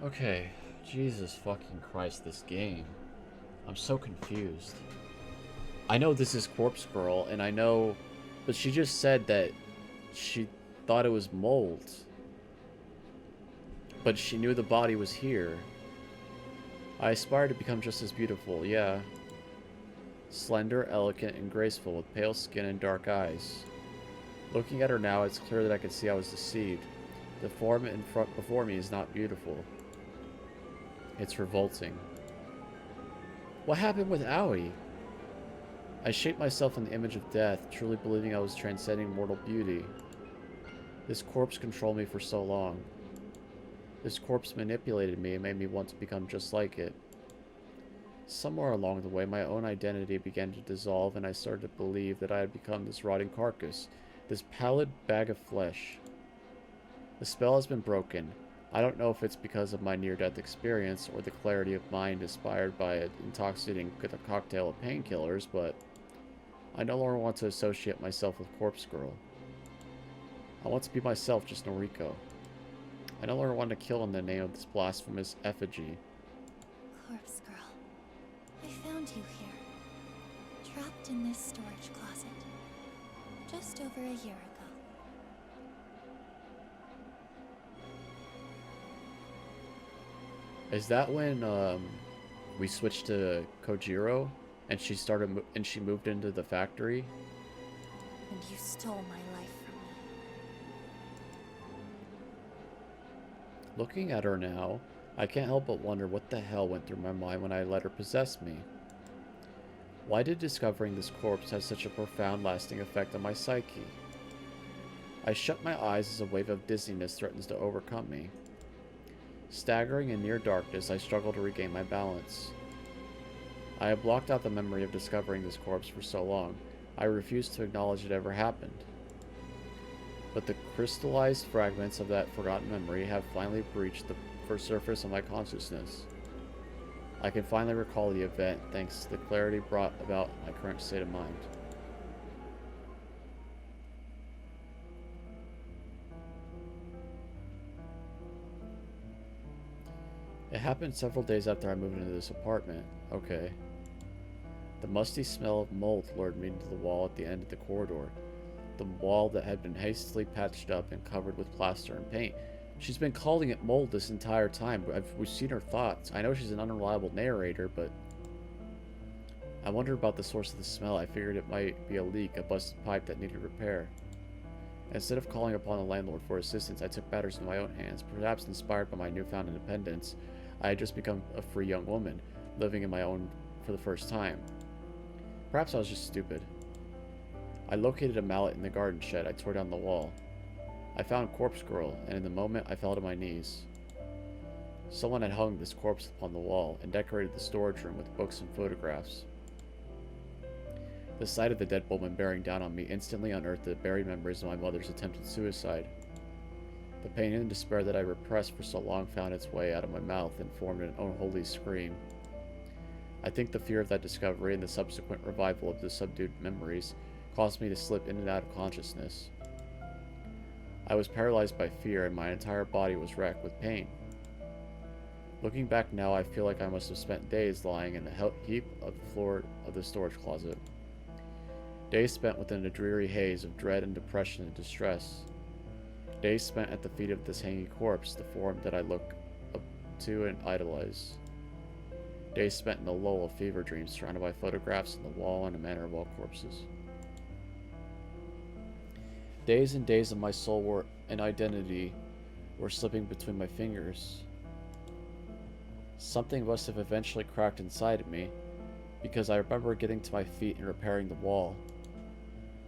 Okay, Jesus fucking Christ, this game. I'm so confused. I know this is Corpse Girl, and I know... But she just said that she thought it was mold. But she knew the body was here. I aspire to become just as beautiful, yeah. Slender, elegant, and graceful, with pale skin and dark eyes. Looking at her now, it's clear that I could see I was deceived. The form in front before me is not beautiful. It's revolting. What happened with Aoi? I shaped myself in the image of death, truly believing I was transcending mortal beauty. This corpse controlled me for so long. This corpse manipulated me and made me want to become just like it. Somewhere along the way, my own identity began to dissolve, and I started to believe that I had become this rotting carcass, this pallid bag of flesh. The spell has been broken. I don't know if it's because of my near-death experience or the clarity of mind inspired by an intoxicating cocktail of painkillers, but I no longer want to associate myself with Corpse Girl. I want to be myself, just Noriko. I no longer want to kill in the name of this blasphemous effigy. Corpse Girl, I found you here, trapped in this storage closet, just over a year ago. Is that when we switched to Kojiro and she moved into the factory? And you stole my life from me. Looking at her now, I can't help but wonder what the hell went through my mind when I let her possess me. Why did discovering this corpse have such a profound lasting effect on my psyche? I shut my eyes as a wave of dizziness threatens to overcome me. Staggering in near darkness, I struggle to regain my balance. I have blocked out the memory of discovering this corpse for so long, I refuse to acknowledge it ever happened. But the crystallized fragments of that forgotten memory have finally breached the surface of my consciousness. I can finally recall the event thanks to the clarity brought about my current state of mind. It happened several days after I moved into this apartment. Okay. The musty smell of mold lured me into the wall at the end of the corridor. The wall that had been hastily patched up and covered with plaster and paint. She's been calling it mold this entire time. We've seen her thoughts. I know she's an unreliable narrator, but I wondered about the source of the smell. I figured it might be a leak, a busted pipe that needed repair. Instead of calling upon the landlord for assistance, I took matters into my own hands. Perhaps inspired by my newfound independence, I had just become a free young woman, living in my own for the first time. Perhaps I was just stupid. I located a mallet in the garden shed. I tore down the wall. I found Corpse Girl, and in the moment I fell to my knees. Someone had hung this corpse upon the wall and decorated the storage room with books and photographs. The sight of the dead woman bearing down on me instantly unearthed the buried memories of my mother's attempted suicide. The pain and despair that I repressed for so long found its way out of my mouth and formed an unholy scream. I think the fear of that discovery and the subsequent revival of the subdued memories caused me to slip in and out of consciousness. I was paralyzed by fear and my entire body was racked with pain. Looking back now, I feel like I must have spent days lying in a heap on the floor of the storage closet. Days spent within a dreary haze of dread and depression and distress. Days spent at the feet of this hanging corpse, the form that I look up to and idolize. Days spent in a lull of fever dreams, surrounded by photographs on the wall and a manner of all corpses. Days and days of my soul and identity were slipping between my fingers. Something must have eventually cracked inside of me, because I remember getting to my feet and repairing the wall.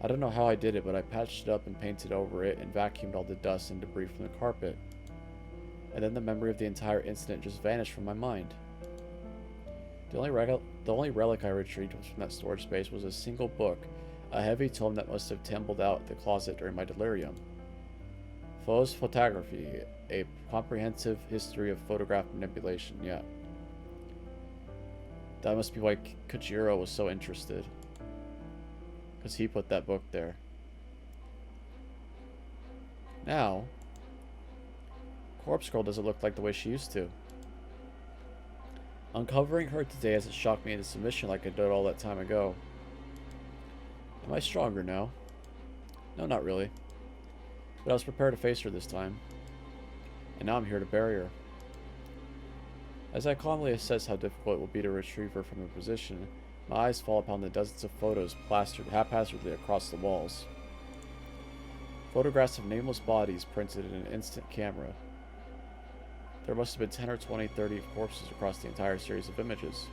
I don't know how I did it, but I patched it up and painted over it and vacuumed all the dust and debris from the carpet. And then the memory of the entire incident just vanished from my mind. The only relic I retrieved from that storage space was a single book, a heavy tome that must have tumbled out the closet during my delirium. Faux's Photography, a comprehensive history of photograph manipulation, yeah. That must be why Kojiro was so interested. Because he put that book there. Now, Corpse Girl doesn't look like the way she used to. Uncovering her today hasn't shocked me into submission like it did all that time ago. Am I stronger now? No, not really. But I was prepared to face her this time. And now I'm here to bury her. As I calmly assess how difficult it will be to retrieve her from her position, my eyes fall upon the dozens of photos plastered haphazardly across the walls. Photographs of nameless bodies printed in an instant camera. There must have been 10 or 20, 30 corpses across the entire series of images.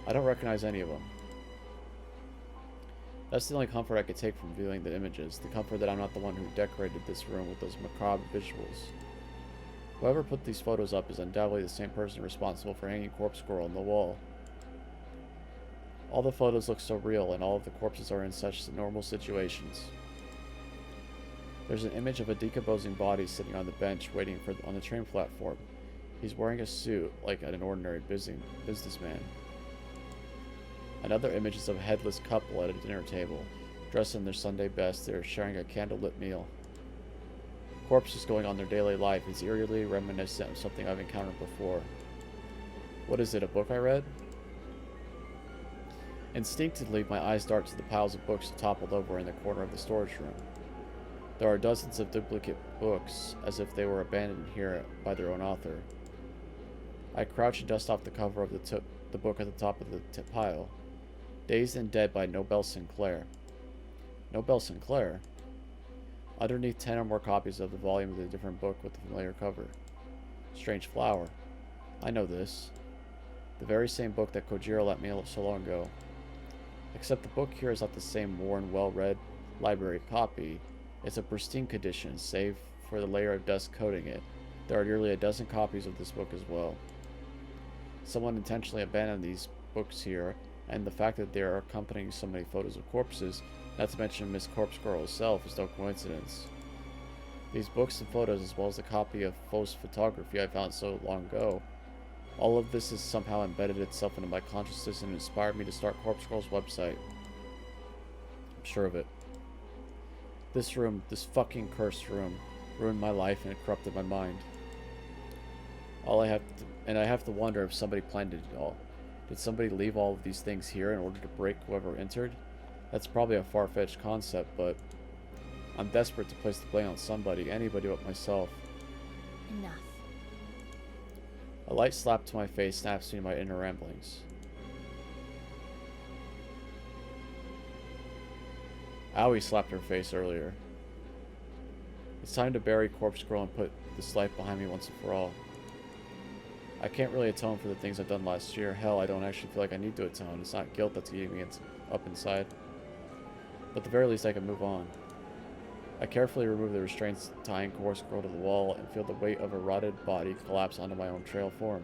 I don't recognize any of them. That's the only comfort I could take from viewing the images, the comfort that I'm not the one who decorated this room with those macabre visuals. Whoever put these photos up is undoubtedly the same person responsible for hanging Corpse Girl on the wall. All the photos look so real, and all of the corpses are in such normal situations. There's an image of a decomposing body sitting on the bench waiting on the train platform. He's wearing a suit like an ordinary businessman. Another image is of a headless couple at a dinner table. Dressed in their Sunday best, they are sharing a candlelit meal. Corpses going on their daily life is eerily reminiscent of something I've encountered before. What is it, a book I read? Instinctively, my eyes dart to the piles of books toppled over in the corner of the storage room. There are dozens of duplicate books, as if they were abandoned here by their own author. I crouch and dust off the cover of the book at the top of the pile. Dazed and Dead by Nobel Sinclair. Nobel Sinclair? Underneath 10 or more copies of the volume of a different book with a familiar cover. Strange Flower. I know this. The very same book that Kojiro let me so long ago. Except the book here is not the same worn, well-read library copy. It's a pristine condition, save for the layer of dust coating it. There are nearly a dozen copies of this book as well. Someone intentionally abandoned these books here, and the fact that they are accompanying so many photos of corpses, not to mention Miss Corpse Girl herself, is no coincidence. These books and photos, as well as the copy of Faux's photography I found so long ago, all of this has somehow embedded itself into my consciousness and inspired me to start Corpse Girl's website. I'm sure of it. This room, this fucking cursed room, ruined my life and it corrupted my mind. I have to wonder if somebody planned it all. Did somebody leave all of these things here in order to break whoever entered? That's probably a far-fetched concept, but I'm desperate to place the blame on somebody, anybody but myself. Enough. A light slap to my face snaps me my inner ramblings. Owie slapped her face earlier. It's time to bury Corpse Girl and put this life behind me once and for all. I can't really atone for the things I've done last year. Hell, I don't actually feel like I need to atone. It's not guilt that's eating me up inside. But at the very least, I can move on. I carefully remove the restraints tying Corpse Girl to the wall and feel the weight of a rotted body collapse onto my own trail form.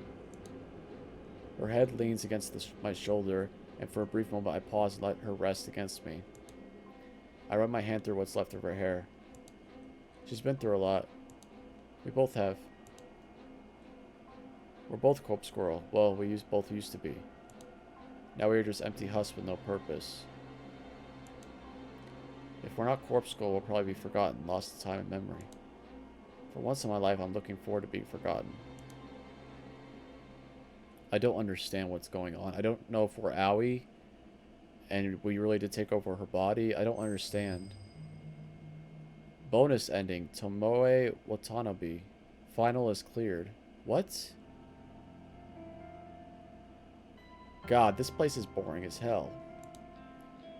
Her head leans against my shoulder, and for a brief moment I pause and let her rest against me. I run my hand through what's left of her hair. She's been through a lot. We both have. We're both Corpse Girl. Well, we both used to be. Now we are just empty husks with no purpose. If we're not Corpse Girl, we'll probably be forgotten, lost to time and memory. For once in my life, I'm looking forward to being forgotten. I don't understand what's going on. I don't know if we're Owie, and we really did take over her body. I don't understand. Bonus ending. Tomoe Watanabe. Final is cleared. What? God, this place is boring as hell.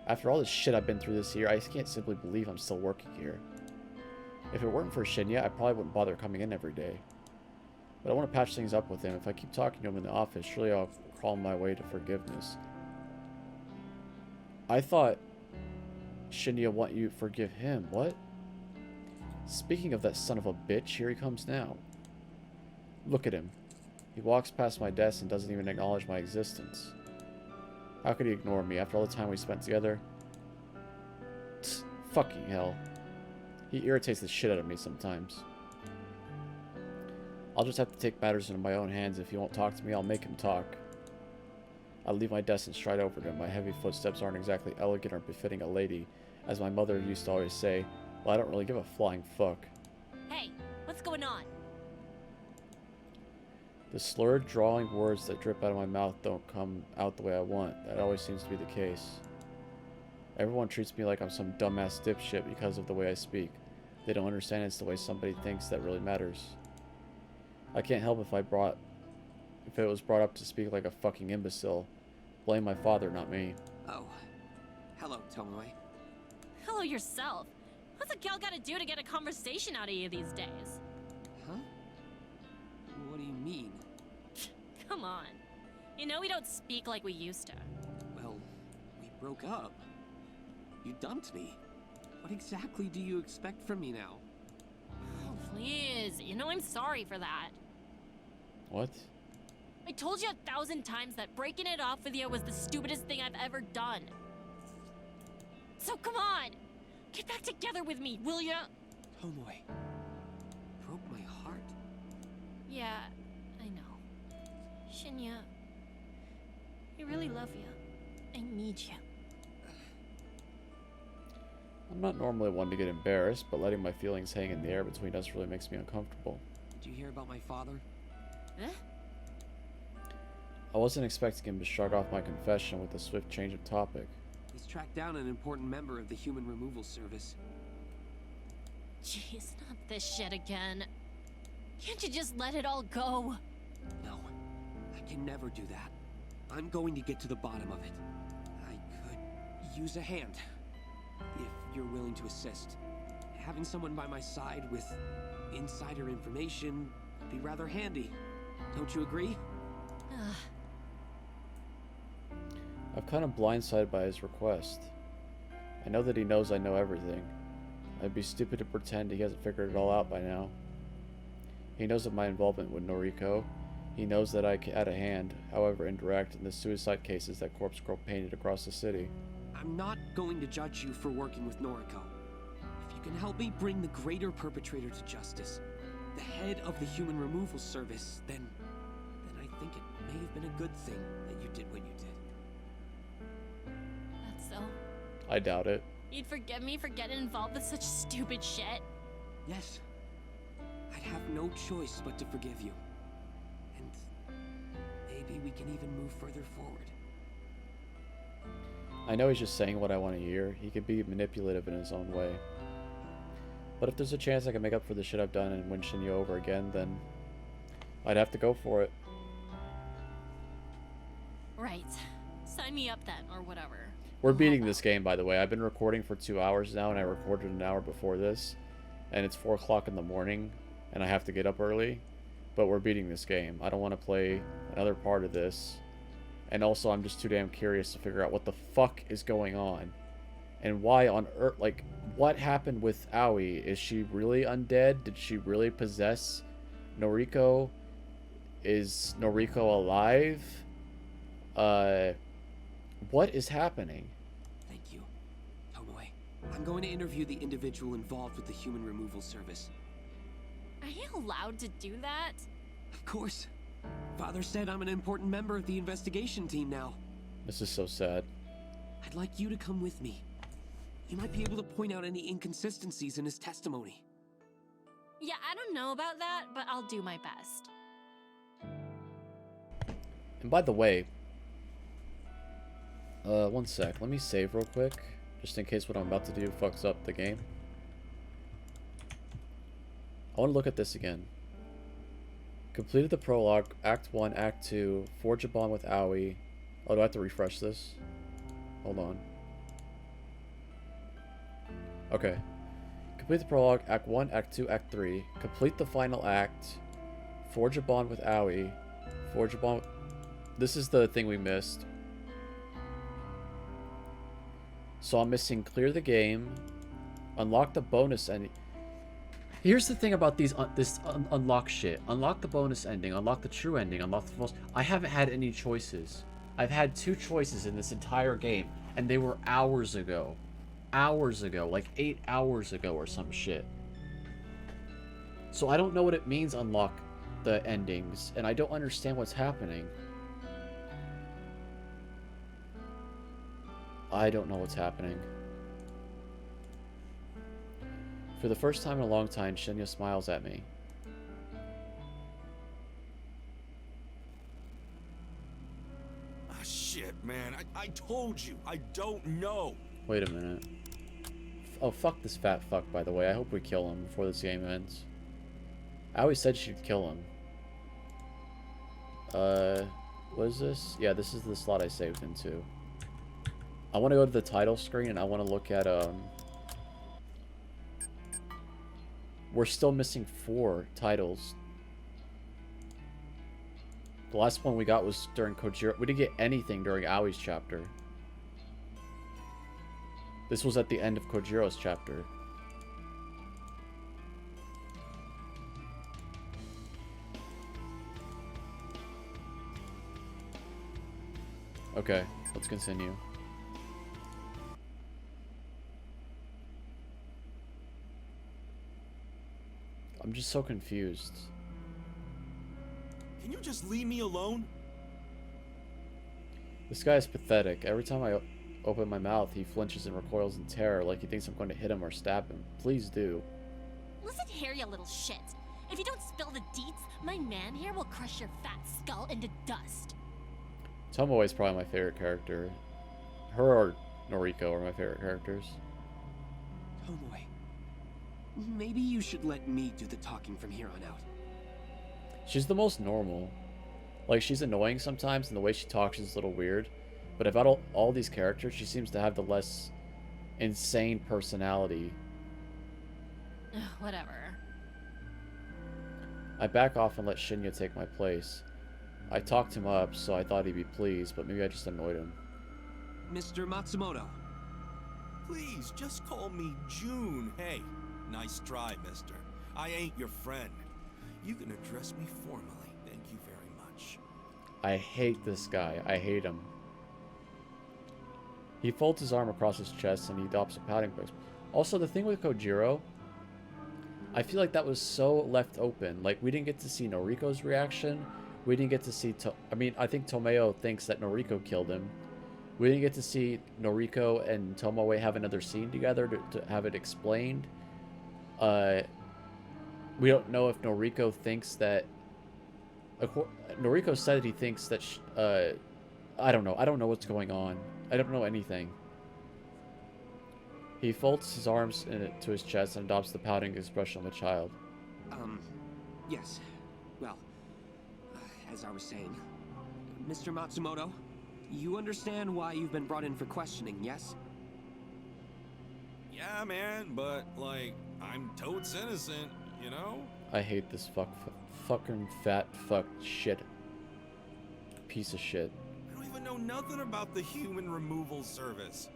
After all the shit I've been through this year, I can't simply believe I'm still working here. If it weren't for Shinya, I probably wouldn't bother coming in every day. But I want to patch things up with him. If I keep talking to him in the office, surely I'll crawl my way to forgiveness. I thought Shinya want you to forgive him. What? Speaking of that son of a bitch, here he comes now. Look at him. He walks past my desk and doesn't even acknowledge my existence. How could he ignore me after all the time we spent together? Tsk, fucking hell. He irritates the shit out of me sometimes. I'll just have to take matters into my own hands. If he won't talk to me, I'll make him talk. I leave my desk and stride over to him. My heavy footsteps aren't exactly elegant or befitting a lady. As my mother used to always say, well, I don't really give a flying fuck. Hey, what's going on? The slurred, drawling words that drip out of my mouth don't come out the way I want. That always seems to be the case. Everyone treats me like I'm some dumbass dipshit because of the way I speak. They don't understand it's the way somebody thinks that really matters. I can't help if it was brought up to speak like a fucking imbecile. Blame my father, not me. Oh. Hello, Tomoe. Hello yourself. What's a gal gotta do to get a conversation out of you these days? Huh? What do you mean? Come on. You know we don't speak like we used to. Well, we broke up. You dumped me. What exactly do you expect from me now? Oh, please. You know I'm sorry for that. What? I told you 1,000 times that breaking it off with you was the stupidest thing I've ever done. So come on! Get back together with me, will ya? Tomoe. Broke my heart. Yeah, I know. Shinya, I really love you. I need you. I'm not normally one to get embarrassed, but letting my feelings hang in the air between us really makes me uncomfortable. Did you hear about my father? Huh? I wasn't expecting him to shrug off my confession with a swift change of topic. He's tracked down an important member of the Human Removal Service. Jeez, not this shit again. Can't you just let it all go? No, I can never do that. I'm going to get to the bottom of it. I could use a hand, if you're willing to assist. Having someone by my side with insider information would be rather handy. Don't you agree? I'm kind of blindsided by his request. I know that he knows I know everything. I'd be stupid to pretend he hasn't figured it all out by now. He knows of my involvement with Noriko. He knows that I had a hand, however indirect, in the suicide cases that Corpse Girl painted across the city. I'm not going to judge you for working with Noriko. If you can help me bring the greater perpetrator to justice, the head of the Human Removal Service, then I think it may have been a good thing that you did what you did. That's so. I doubt it. You'd forgive me for getting involved with such stupid shit? Yes. I'd have no choice but to forgive you. And maybe we can even move further forward. I know he's just saying what I want to hear. He can be manipulative in his own way. But if there's a chance I can make up for the shit I've done and win Shinya over again, then I'd have to go for it. Right. Sign me up then, or whatever. We're beating this game, by the way. I've been recording for 2 hours now, and I recorded an hour before this. And it's 4 o'clock in the morning, and I have to get up early. But we're beating this game. I don't want to play another part of this. And also, I'm just too damn curious to figure out what the fuck is going on. And why on earth, like, what happened with Aoi? Is she really undead? Did she really possess Noriko? Is Noriko alive? What is happening? Thank you, Tomoe. I'm going to interview the individual involved with the Human Removal Service. Are you allowed to do that? Of course. Father said I'm an important member of the investigation team now. This is so sad. I'd like you to come with me. You might be able to point out any inconsistencies in his testimony. Yeah, I don't know about that, but I'll do my best. And by the way, one sec. Let me save real quick, just in case what I'm about to do fucks up the game. I want to look at this again. Completed the prologue, Act 1, Act 2, forge a bond with Aoi. Oh, do I have to refresh this? Hold on. Okay. Complete the prologue, Act 1, Act 2, Act 3. Complete the final act. Forge a bond with Aoi. Forge a bond... This is the thing we missed. So I'm missing clear the game, unlock the bonus ending. Here's the thing about these unlock shit. Unlock the bonus ending, unlock the true ending, unlock the false. I haven't had any choices. I've had 2 choices in this entire game, and they were hours ago. Hours ago, like 8 hours ago or some shit. So I don't know what it means unlock the endings, and I don't understand what's happening. I don't know what's happening. For the first time in a long time, Shinya smiles at me. man. I told you, I don't know. Wait a minute. Oh, fuck this fat fuck, by the way. I hope we kill him before this game ends. I always said she'd kill him. What is this? Yeah, this is the slot I saved into. I want to go to the title screen and I want to look at, we're still missing 4 titles. The last one we got was during Kojiro. We didn't get anything during Aoi's chapter. This was at the end of Kojiro's chapter. Okay, let's continue. I'm just so confused. Can you just leave me alone? This guy is pathetic. Every time I open my mouth, he flinches and recoils in terror, like he thinks I'm going to hit him or stab him. Please do. Listen here, you little shit. If you don't spill the deets, my man here will crush your fat skull into dust. Tomoe is probably my favorite character. Her or Noriko are my favorite characters. Tomoe, maybe you should let me do the talking from here on out. She's the most normal. Like, she's annoying sometimes, and the way she talks is a little weird. But about all these characters, she seems to have the less insane personality. Whatever. I back off and let Shinya take my place. I talked him up, so I thought he'd be pleased, but maybe I just annoyed him. Mr. Matsumoto. Please, just call me June. Hey, nice try, mister. I ain't your friend. You can address me formally. Thank you very much. I hate this guy. I hate him. He folds his arm across his chest and he adopts a pouting pose. Also, the thing with Kojiro, I feel like that was so left open. Like, we didn't get to see Noriko's reaction. We didn't get to see... I think Tomeo thinks that Noriko killed him. We didn't get to see Noriko and Tomoe have another scene together to have it explained. We don't know if Noriko thinks that... Noriko said he thinks that... I don't know. I don't know what's going on. I don't know anything. He folds his arms to his chest and adopts the pouting expression of a child. Yes. Well, as I was saying, Mr. Matsumoto, you understand why you've been brought in for questioning, yes? Yeah, man, but, like, I'm totes innocent, you know? I hate this fucking fat fuck shit. Piece of shit. I don't even know nothing about the human removal service.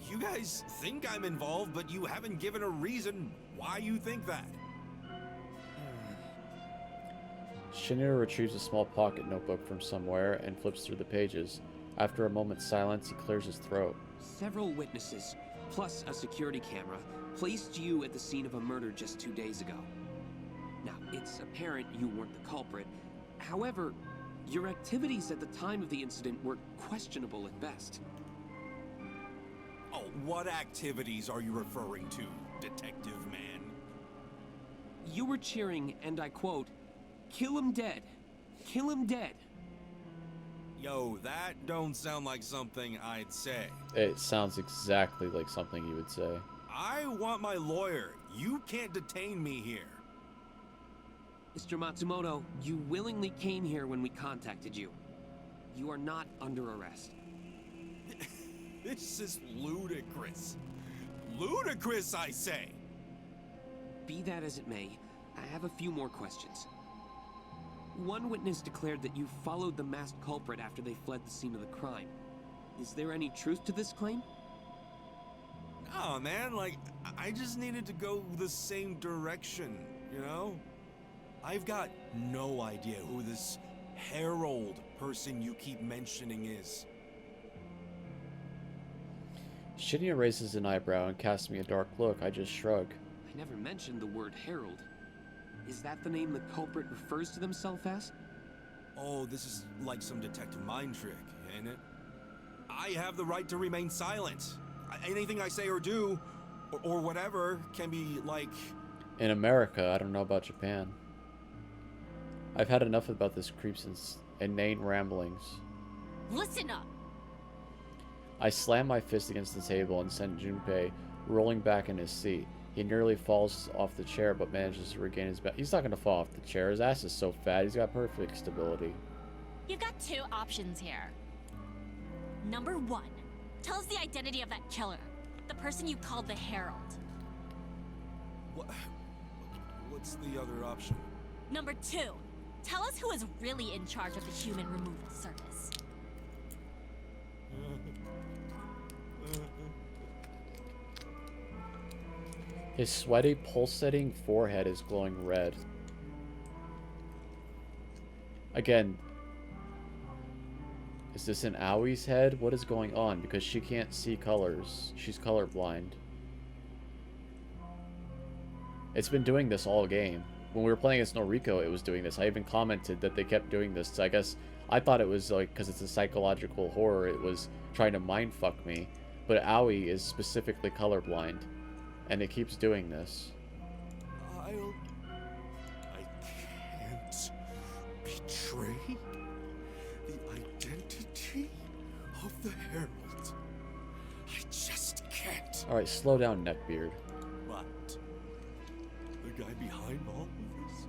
You guys think I'm involved, but you haven't given a reason why you think that. Shinya retrieves a small pocket notebook from somewhere and flips through the pages. After a moment's silence, he clears his throat. Several witnesses, plus a security camera, placed you at the scene of a murder just 2 days ago. Now, it's apparent you weren't the culprit. However, your activities at the time of the incident were questionable at best. Oh, what activities are you referring to, Detective Man? You were cheering, and I quote, "Kill him dead. Kill him dead." Yo, that don't sound like something I'd say. It sounds exactly like something you would say. I want my lawyer. You can't detain me here. Mr. Matsumoto, you willingly came here when we contacted you. You are not under arrest. This is ludicrous. Ludicrous, I say. Be that as it may, I have a few more questions. One witness declared that you followed the masked culprit after they fled the scene of the crime. Is there any truth to this claim? Oh man, like, I just needed to go the same direction, you know? I've got no idea who this Herald person you keep mentioning is. Shinya raises an eyebrow and casts me a dark look. I just shrug. I never mentioned the word Herald. Is that the name the culprit refers to themselves as? Oh, this is like some detective mind trick, ain't it? I have the right to remain silent. Anything I say or do, or whatever, can be like... In America, I don't know about Japan. I've had enough about this creep's inane ramblings. Listen up! I slam my fist against the table and send Junpei rolling back in his seat. He nearly falls off the chair, but manages to regain his balance. He's not going to fall off the chair. His ass is so fat. He's got perfect stability. You've got two options here. Number one, tell us the identity of that killer. The person you called the Herald. What's the other option? Number two, tell us who is really in charge of the human removal service. His sweaty, pulsating forehead is glowing red. Again, is this in Aui's head? What is going on? Because she can't see colors. She's colorblind. It's been doing this all game. When we were playing as Noriko, it was doing this. I even commented that they kept doing this. So I guess I thought it was like, because it's a psychological horror, it was trying to mind fuck me. But Aoi is specifically colorblind. And it keeps doing this. I can't betray the identity of the Herald. I just can't. Alright, slow down, Neckbeard. What? The guy behind all of this?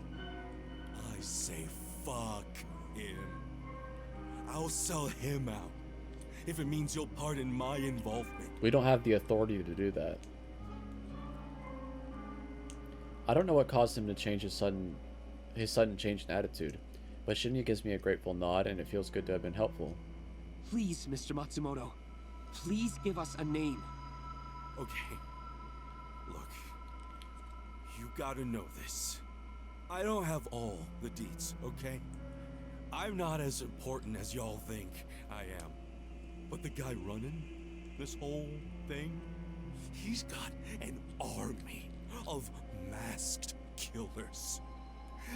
I say fuck him. I'll sell him out. If it means you'll pardon my involvement. We don't have the authority to do that. I don't know what caused him to change his sudden change in attitude, but Shinya gives me a grateful nod, and it feels good to have been helpful. Please, Mr. Matsumoto. Please give us a name. Okay. Look. You gotta know this. I don't have all the deets, okay? I'm not as important as y'all think I am. But the guy running this whole thing, he's got an army of masked killers.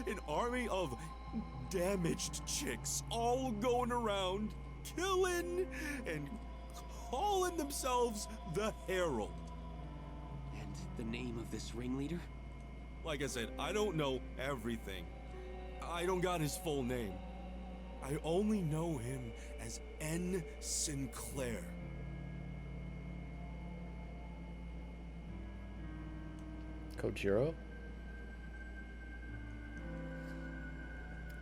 An army of damaged chicks all going around, killing and calling themselves the Herald. And the name of this ringleader? Like I said, I don't know everything. I don't got his full name. I only know him as N. Sinclair. Kojiro?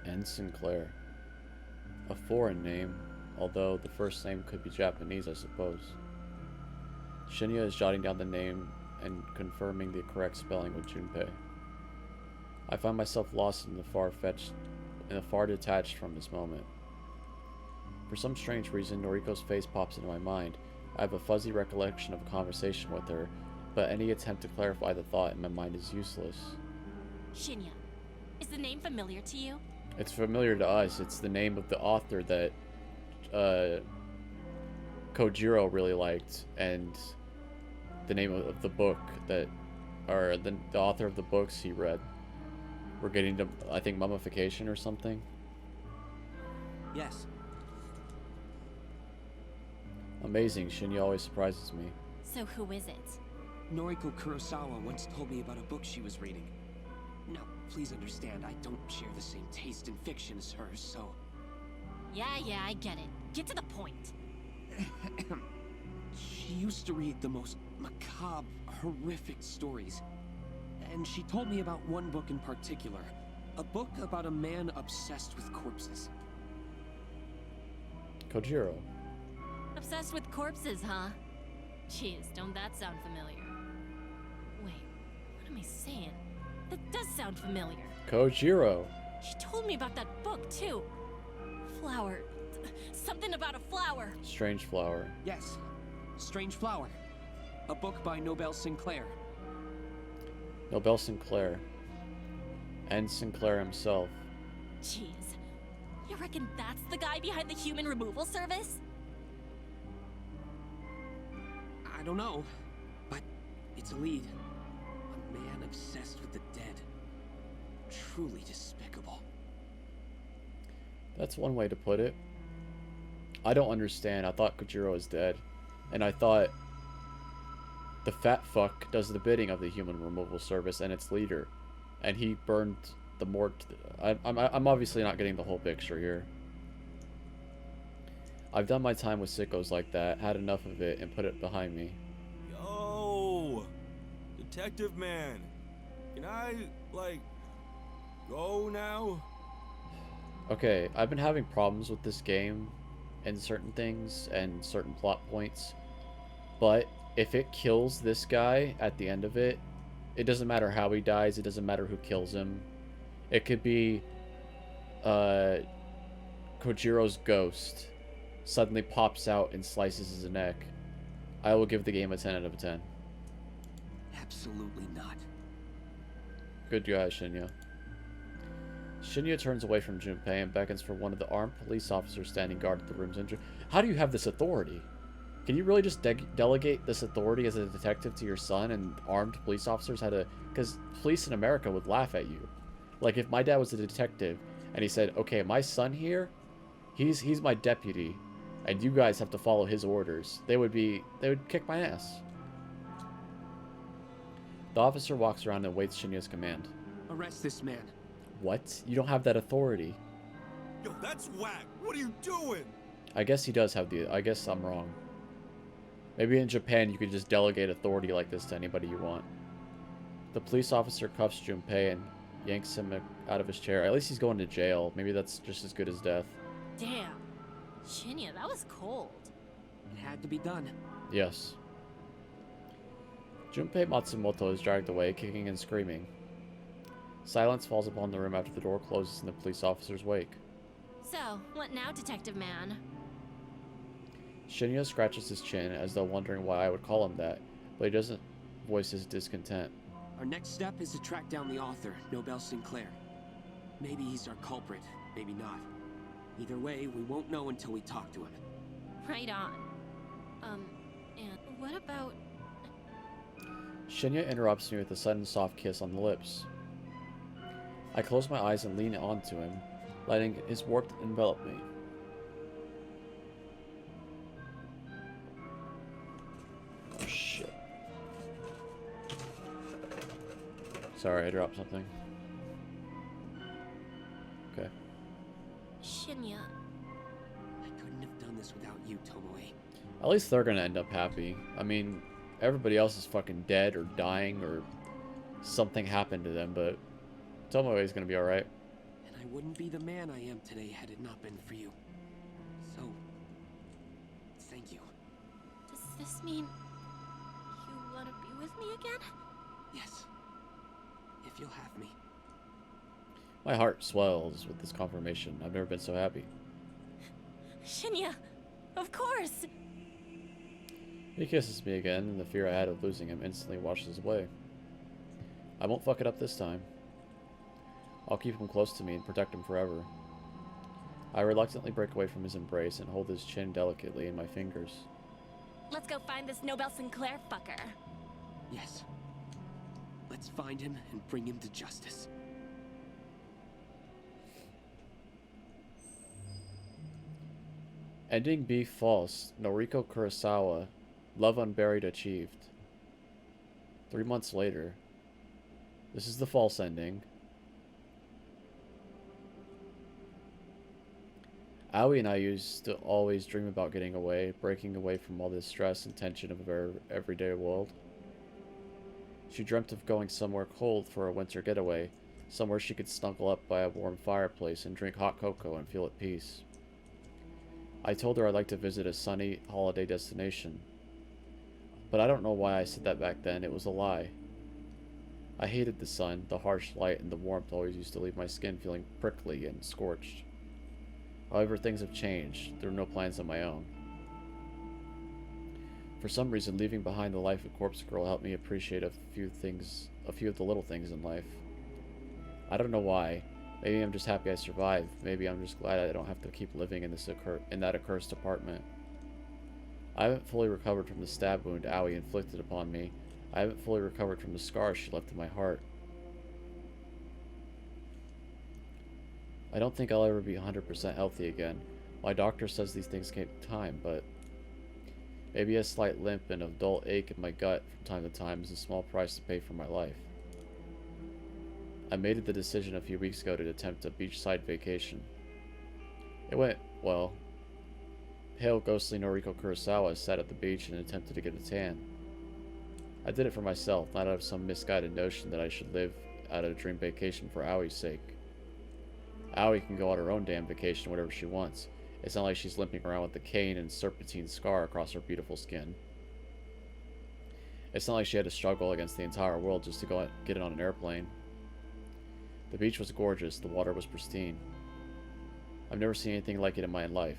N. Sinclair. A foreign name, although the first name could be Japanese, I suppose. Shinya is jotting down the name and confirming the correct spelling with Junpei. I find myself lost in the far detached from this moment. For some strange reason, Noriko's face pops into my mind. I have a fuzzy recollection of a conversation with her, but any attempt to clarify the thought in my mind is useless. Shinya, is the name familiar to you? It's familiar to us. It's the name of the author that Kojiro really liked, and the name of the book that, or the author of the books he read. We're getting to, I think, mummification or something. Yes. Amazing. Shinya always surprises me. So who is it? Noriko Kurosawa once told me about a book she was reading. Now, please understand, I don't share the same taste in fiction as hers, so... Yeah, I get it. Get to the point. She used to read the most macabre, horrific stories. And she told me about one book in particular. A book about a man obsessed with corpses. Kojiro. Obsessed with corpses, huh? Jeez, don't that sound familiar? Wait, what am I saying? That does sound familiar. Kojiro. She told me about that book, too. Flower. Something about a flower. Strange flower. Yes. Strange Flower. A book by Nobel Sinclair. Nobel Sinclair. And Sinclair himself. Jeez. You reckon that's the guy behind the human removal service? I don't know, but it's a lead. A man obsessed with the dead. Truly despicable. That's one way to put it. I don't understand. I thought Kojiro was dead. And I thought the fat fuck does the bidding of the human removal service and its leader. And he burned the morgue. I'm obviously not getting the whole picture here. I've done my time with sickos like that, had enough of it, and put it behind me. Yo, Detective Man, can I, like, go now? Okay, I've been having problems with this game and certain things and certain plot points, but if it kills this guy at the end of it, it doesn't matter how he dies, it doesn't matter who kills him. It could be Kojiro's ghost suddenly pops out and slices his neck. I will give the game a 10 out of 10. Absolutely not. Good guy, Shinya. Shinya turns away from Junpei and beckons for one of the armed police officers standing guard at the room's entrance. How do you have this authority? Can you really just delegate this authority as a detective to your son and armed police officers had to... Because police in America would laugh at you. Like, if my dad was a detective and he said, okay, my son here, he's my deputy, and you guys have to follow his orders, they would kick my ass. The officer walks around and waits Shinya's command. Arrest this man. What? You don't have that authority. Yo, that's whack. What are you doing? I guess he does have the... I guess I'm wrong. Maybe in Japan you could just delegate authority like this to anybody you want. The police officer cuffs Junpei and yanks him out of his chair. At least he's going to jail. Maybe that's just as good as death. Damn. Shinya, that was cold. It had to be done. Yes. Junpei Matsumoto is dragged away, kicking and screaming. Silence falls upon the room after the door closes in the police officer's wake. So, what now, Detective Man? Shinya scratches his chin as though wondering why I would call him that, but he doesn't voice his discontent. Our next step is to track down the author, Nobel Sinclair. Maybe he's our culprit, maybe not. Either way, we won't know until we talk to him. Right on. And what about... Shinya interrupts me with a sudden soft kiss on the lips. I close my eyes and lean onto him, letting his warmth envelop me. Oh, shit. Sorry, I dropped something. Okay. Shinya. I couldn't have done this without you, Tomoe. At least they're gonna end up happy. I mean, everybody else is fucking dead or dying or something happened to them, but Tomoe is gonna be alright. And I wouldn't be the man I am today had it not been for you. So, thank you. Does this mean you want to be with me again? Yes. If you'll have me. My heart swells with this confirmation. I've never been so happy. Shinya, of course. He kisses me again, and the fear I had of losing him instantly washes away. I won't fuck it up this time. I'll keep him close to me and protect him forever. I reluctantly break away from his embrace and hold his chin delicately in my fingers. Let's go find this Nobel Sinclair fucker. Yes. Let's find him and bring him to justice. Ending B false. Noriko Kurosawa. Love unburied achieved. 3 months later. This is the false ending. Aoi and I used to always dream about getting away, breaking away from all this stress and tension of our everyday world. She dreamt of going somewhere cold for a winter getaway, somewhere she could snuggle up by a warm fireplace and drink hot cocoa and feel at peace. I told her I'd like to visit a sunny holiday destination. But I don't know why I said that back then. It was a lie. I hated the sun, the harsh light, and the warmth always used to leave my skin feeling prickly and scorched. However, things have changed. There are no plans of my own. For some reason, leaving behind the life of Corpse Girl helped me appreciate a few of the little things in life. I don't know why. Maybe I'm just happy I survived. Maybe I'm just glad I don't have to keep living in that accursed apartment. I haven't fully recovered from the stab wound Aoi inflicted upon me. I haven't fully recovered from the scars she left in my heart. I don't think I'll ever be 100% healthy again. My doctor says these things take time, but maybe a slight limp and a dull ache in my gut from time to time is a small price to pay for my life. I made the decision a few weeks ago to attempt a beachside vacation. It went, well, pale, ghostly Noriko Kurosawa sat at the beach and attempted to get a tan. I did it for myself, not out of some misguided notion that I should live out a dream vacation for Aoi's sake. Aoi can go on her own damn vacation whatever she wants. It's not like she's limping around with a cane and serpentine scar across her beautiful skin. It's not like she had to struggle against the entire world just to go get it on an airplane. The beach was gorgeous, the water was pristine. I've never seen anything like it in my life.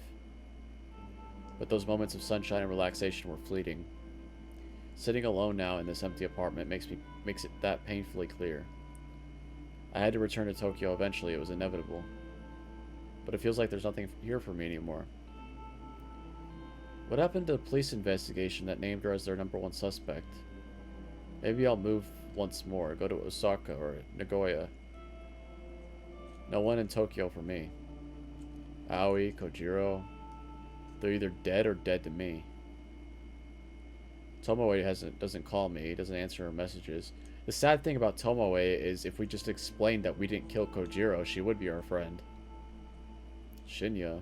But those moments of sunshine and relaxation were fleeting. Sitting alone now in this empty apartment makes it that painfully clear. I had to return to Tokyo eventually, it was inevitable. But it feels like there's nothing here for me anymore. What happened to the police investigation that named her as their #1 suspect? Maybe I'll move once more, go to Osaka or Nagoya. No one in Tokyo for me. Aoi, Kojiro, they're either dead or dead to me. Tomoe doesn't call me, he doesn't answer her messages. The sad thing about Tomoe is if we just explained that we didn't kill Kojiro, she would be our friend. Shinya.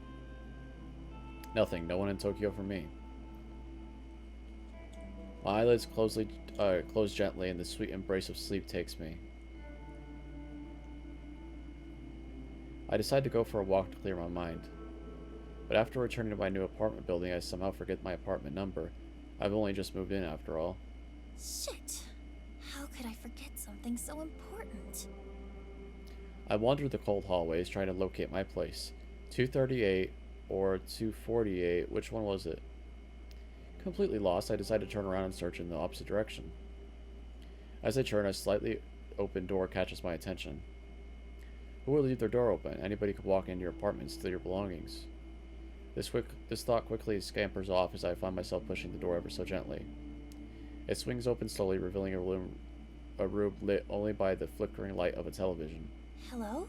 Nothing, no one in Tokyo for me. My eyelids close gently and the sweet embrace of sleep takes me. I decide to go for a walk to clear my mind. But after returning to my new apartment building, I somehow forget my apartment number. I've only just moved in after all. Shit. How could I forget something so important? I wandered the cold hallways trying to locate my place. 238 or 248, which one was it? Completely lost, I decided to turn around and search in the opposite direction. As I turn, a slightly open door catches my attention. Who will leave their door open? Anybody could walk into your apartment and steal your belongings. This thought quickly scampers off as I find myself pushing the door ever so gently. It swings open slowly, revealing a room lit only by the flickering light of a television. Hello?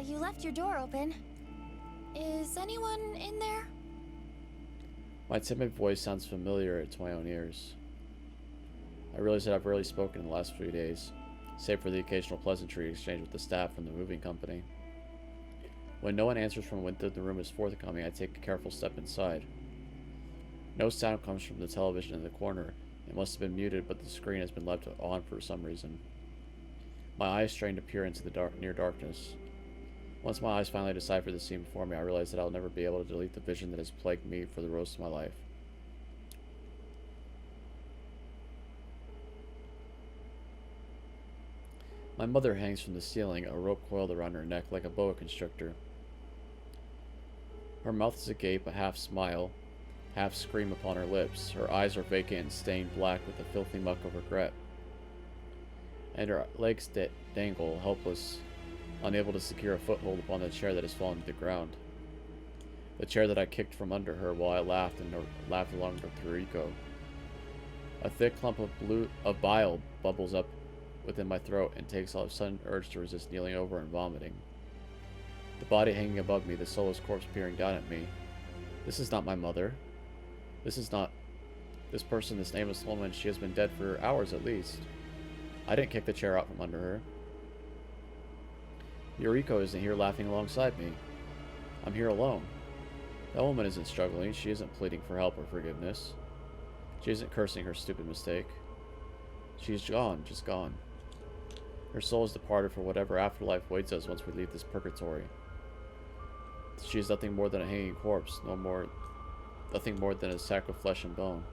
You left your door open. Is anyone in there? My timid voice sounds familiar to my own ears. I realize that I've rarely spoken in the last few days, save for the occasional pleasantry exchanged with the staff from the moving company. When no one answers from within the room is forthcoming, I take a careful step inside. No sound comes from the television in the corner. It must have been muted, but the screen has been left on for some reason. My eyes strain to peer into the near darkness. Once my eyes finally decipher the scene before me, I realize that I'll never be able to delete the vision that has plagued me for the rest of my life. My mother hangs from the ceiling, a rope coiled around her neck like a boa constrictor. Her mouth is agape, a half smile, half scream upon her lips. Her eyes are vacant and stained black with the filthy muck of regret. And her legs dangle, helpless, unable to secure a foothold upon the chair that has fallen to the ground. The chair that I kicked from under her while I laughed along with Yuriko. A thick clump of bile bubbles up within my throat and takes off a sudden urge to resist kneeling over and vomiting. The body hanging above me, the soulless corpse peering down at me. This is not my mother. This is not this person, this nameless woman. She has been dead for hours at least. I didn't kick the chair out from under her. Yuriko isn't here laughing alongside me. I'm here alone. That woman isn't struggling. She isn't pleading for help or forgiveness. She isn't cursing her stupid mistake. She's gone, just gone. Her soul has departed for whatever afterlife waits us once we leave this purgatory. She is nothing more than a hanging corpse, nothing more than a sack of flesh and bone.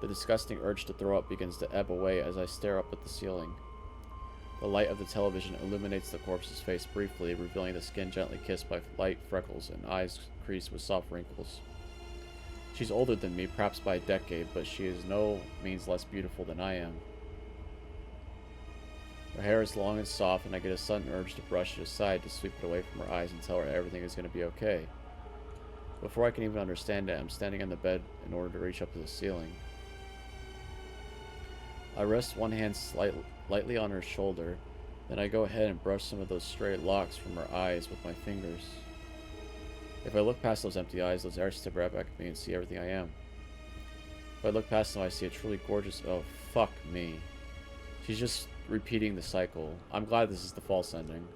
The disgusting urge to throw up begins to ebb away as I stare up at the ceiling. The light of the television illuminates the corpse's face briefly, revealing the skin gently kissed by light freckles and eyes creased with soft wrinkles. She's older than me, perhaps by a decade, but she is no means less beautiful than I am. Her hair is long and soft, and I get a sudden urge to brush it aside to sweep it away from her eyes and tell her everything is going to be okay. Before I can even understand it, I'm standing on the bed in order to reach up to the ceiling. I rest one hand lightly on her shoulder, then I go ahead and brush some of those stray locks from her eyes with my fingers. If I look past those empty eyes, those eyes stare right back at me and see everything I am. If I look past them, I see a truly gorgeous... Oh, fuck me. She's just repeating the cycle. I'm glad this is the false ending.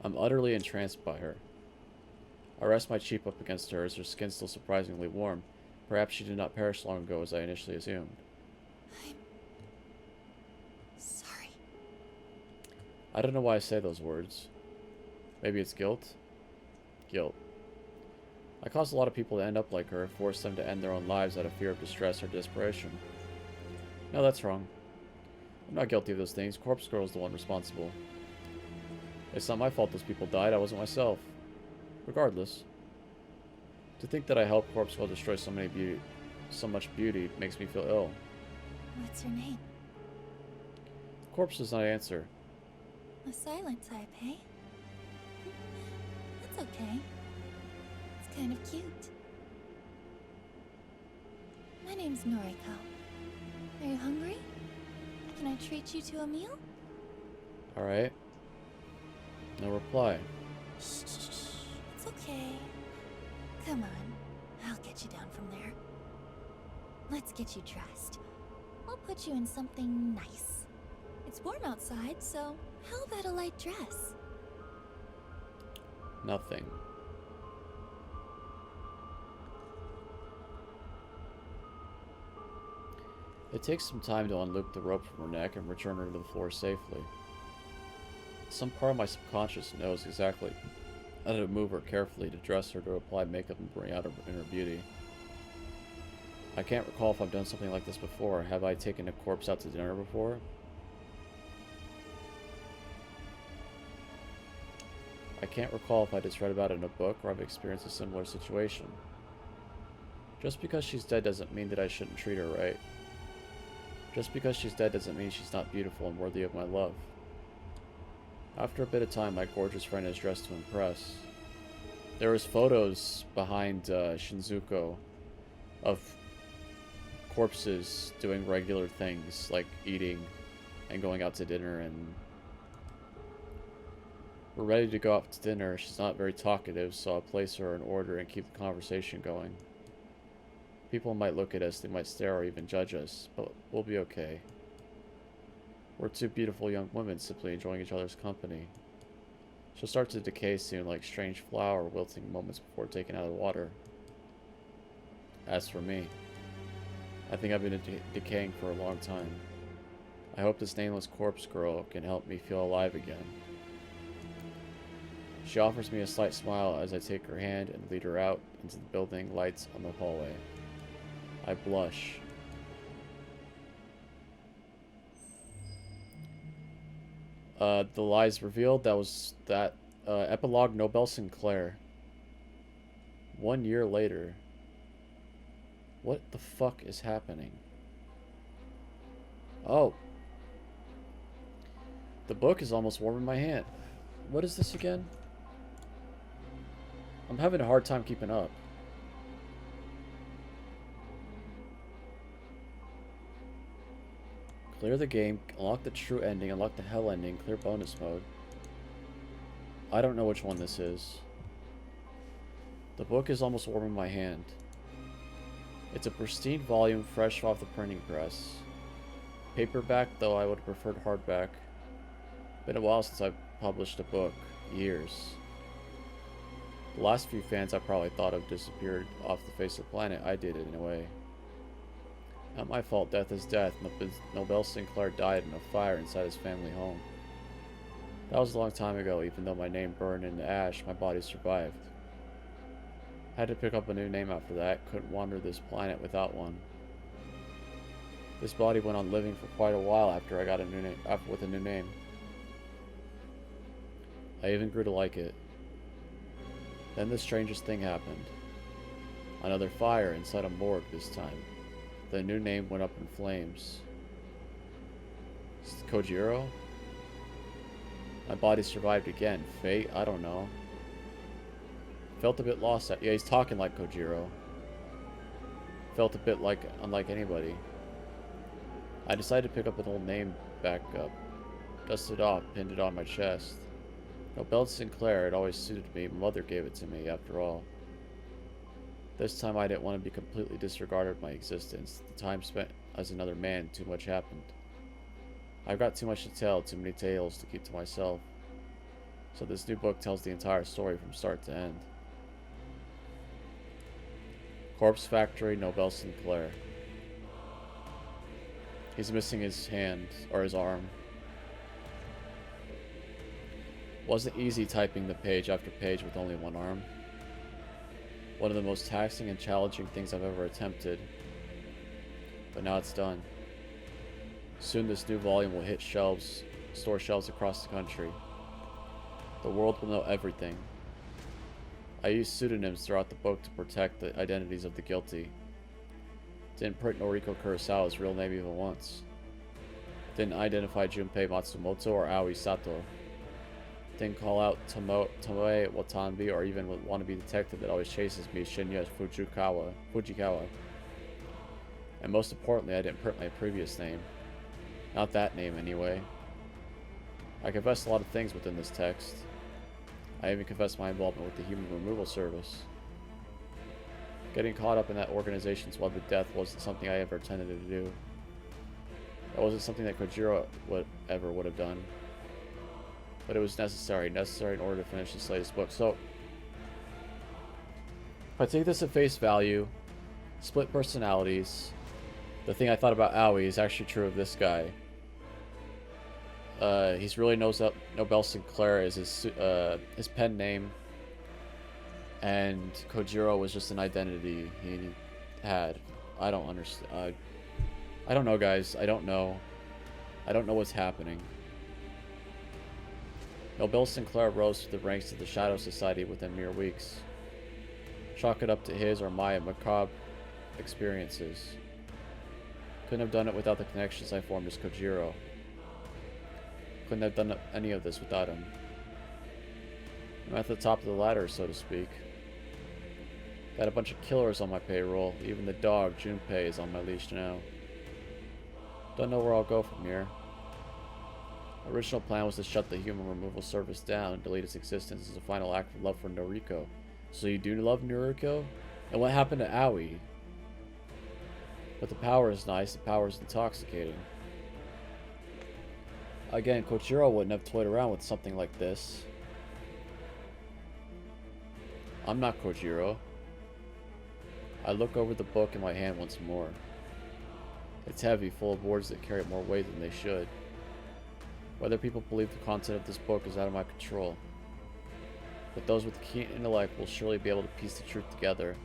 I'm utterly entranced by her. I rest my cheek up against hers, her skin still surprisingly warm. Perhaps she did not perish long ago as I initially assumed. I'm sorry. I don't know why I say those words. Maybe it's guilt? Guilt. I caused a lot of people to end up like her, forced them to end their own lives out of fear of distress or desperation. No, that's wrong. I'm not guilty of those things. Corpse Girl is the one responsible. It's not my fault those people died. I wasn't myself. Regardless. To think that I helped Corpse Girl destroy so much beauty makes me feel ill. What's your name? Corpse does not answer. A silent type, hey? That's okay. It's kind of cute. My name's Noriko. Are you hungry? Can I treat you to a meal? Alright. No reply. It's okay. Come on. I'll get you down from there. Let's get you dressed. I'll put you in something nice. It's warm outside, so how about a light dress? Nothing. It takes some time to unloop the rope from her neck and return her to the floor safely. Some part of my subconscious knows exactly how to move her carefully, to dress her, to apply makeup and bring out her inner beauty. I can't recall if I've done something like this before. Have I taken a corpse out to dinner before? I can't recall if I just read about it in a book or I've experienced a similar situation. Just because she's dead doesn't mean that I shouldn't treat her right. Just because she's dead doesn't mean she's not beautiful and worthy of my love. After a bit of time, my gorgeous friend is dressed to impress. There was photos behind Shinjuku of corpses doing regular things like eating and going out to dinner, and we're ready to go out to dinner. She's not very talkative, so I'll place her in order and keep the conversation going. People might look at us, they might stare or even judge us, but we'll be okay. We're two beautiful young women simply enjoying each other's company. She'll start to decay soon, like strange flower wilting moments before taken out of the water. As for me, I think I've been decaying for a long time. I hope this nameless corpse girl can help me feel alive again. She offers me a slight smile as I take her hand and lead her out into the building lights on the hallway. I blush. The lies revealed, that was that epilogue Nobel Sinclair. 1 year later. What the fuck is happening? Oh. The book is almost warm in my hand. What is this again? I'm having a hard time keeping up. Clear the game, unlock the true ending, unlock the hell ending, clear bonus mode. I don't know which one this is. The book is almost warm in my hand. It's a pristine volume fresh off the printing press. Paperback, though I would have preferred hardback. Been a while since I've published a book. Years. The last few fans I probably thought of disappeared off the face of the planet. I did it in a way. Not my fault, death is death. Nobel Sinclair died in a fire inside his family home. That was a long time ago. Even though my name burned into ash, my body survived. Had to pick up a new name after that. Couldn't wander this planet without one. This body went on living for quite a while after I got a new name, with a new name. I even grew to like it. Then the strangest thing happened. Another fire inside a morgue this time. The new name went up in flames. Kojiro? My body survived again. Fate? I don't know. Felt a bit lost. Yeah, he's talking like Kojiro. Felt a bit like unlike anybody. I decided to pick up an old name back up. Dusted off, pinned it on my chest. Nobel Sinclair, it always suited me. My mother gave it to me, after all. This time I didn't want to be completely disregarded of my existence. The time spent as another man, too much happened. I've got too much to tell, too many tales to keep to myself. So this new book tells the entire story from start to end. Corpse Factory, Nobel Sinclair. He's missing his hand, or his arm. Wasn't easy typing the page after page with only one arm. One of the most taxing and challenging things I've ever attempted. But now it's done. Soon this new volume will hit shelves, store shelves across the country. The world will know everything. I used pseudonyms throughout the book to protect the identities of the guilty. Didn't print Noriko Kurosawa's real name even once. Didn't identify Junpei Matsumoto or Aoi Sato. Didn't call out Tomoe Watanabe or even wannabe detective that always chases me, Shinya Fujikawa. And most importantly, I didn't print my previous name. Not that name, anyway. I confessed a lot of things within this text. I even confessed my involvement with the Human Removal Service. Getting caught up in that organization's web of death wasn't something I ever intended to do. That wasn't something that Kojiro would have done. But it was necessary in order to finish this latest book. So, if I take this at face value, split personalities, the thing I thought about Aoi is actually true of this guy. He's really Nobel Sinclair is his pen name, and Kojiro was just an identity he had. I don't understand. I don't know, guys. I don't know. I don't know what's happening. Nobel Sinclair rose to the ranks of the Shadow Society within mere weeks. Chalk it up to his or my macabre experiences. Couldn't have done it without the connections I formed as Kojiro. Couldn't have done any of this without him. I'm at the top of the ladder, so to speak. Got a bunch of killers on my payroll. Even the dog, Junpei, is on my leash now. Don't know where I'll go from here. Original plan was to shut the Human Removal Service down and delete its existence as a final act of love for Noriko. So you do love Noriko? And what happened to Aoi? But the power is nice, the power is intoxicating. Again, Kojiro wouldn't have toyed around with something like this. I'm not Kojiro. I look over the book in my hand once more. It's heavy, full of words that carry more weight than they should. Whether people believe the content of this book is out of my control. But those with keen intellect will surely be able to piece the truth together.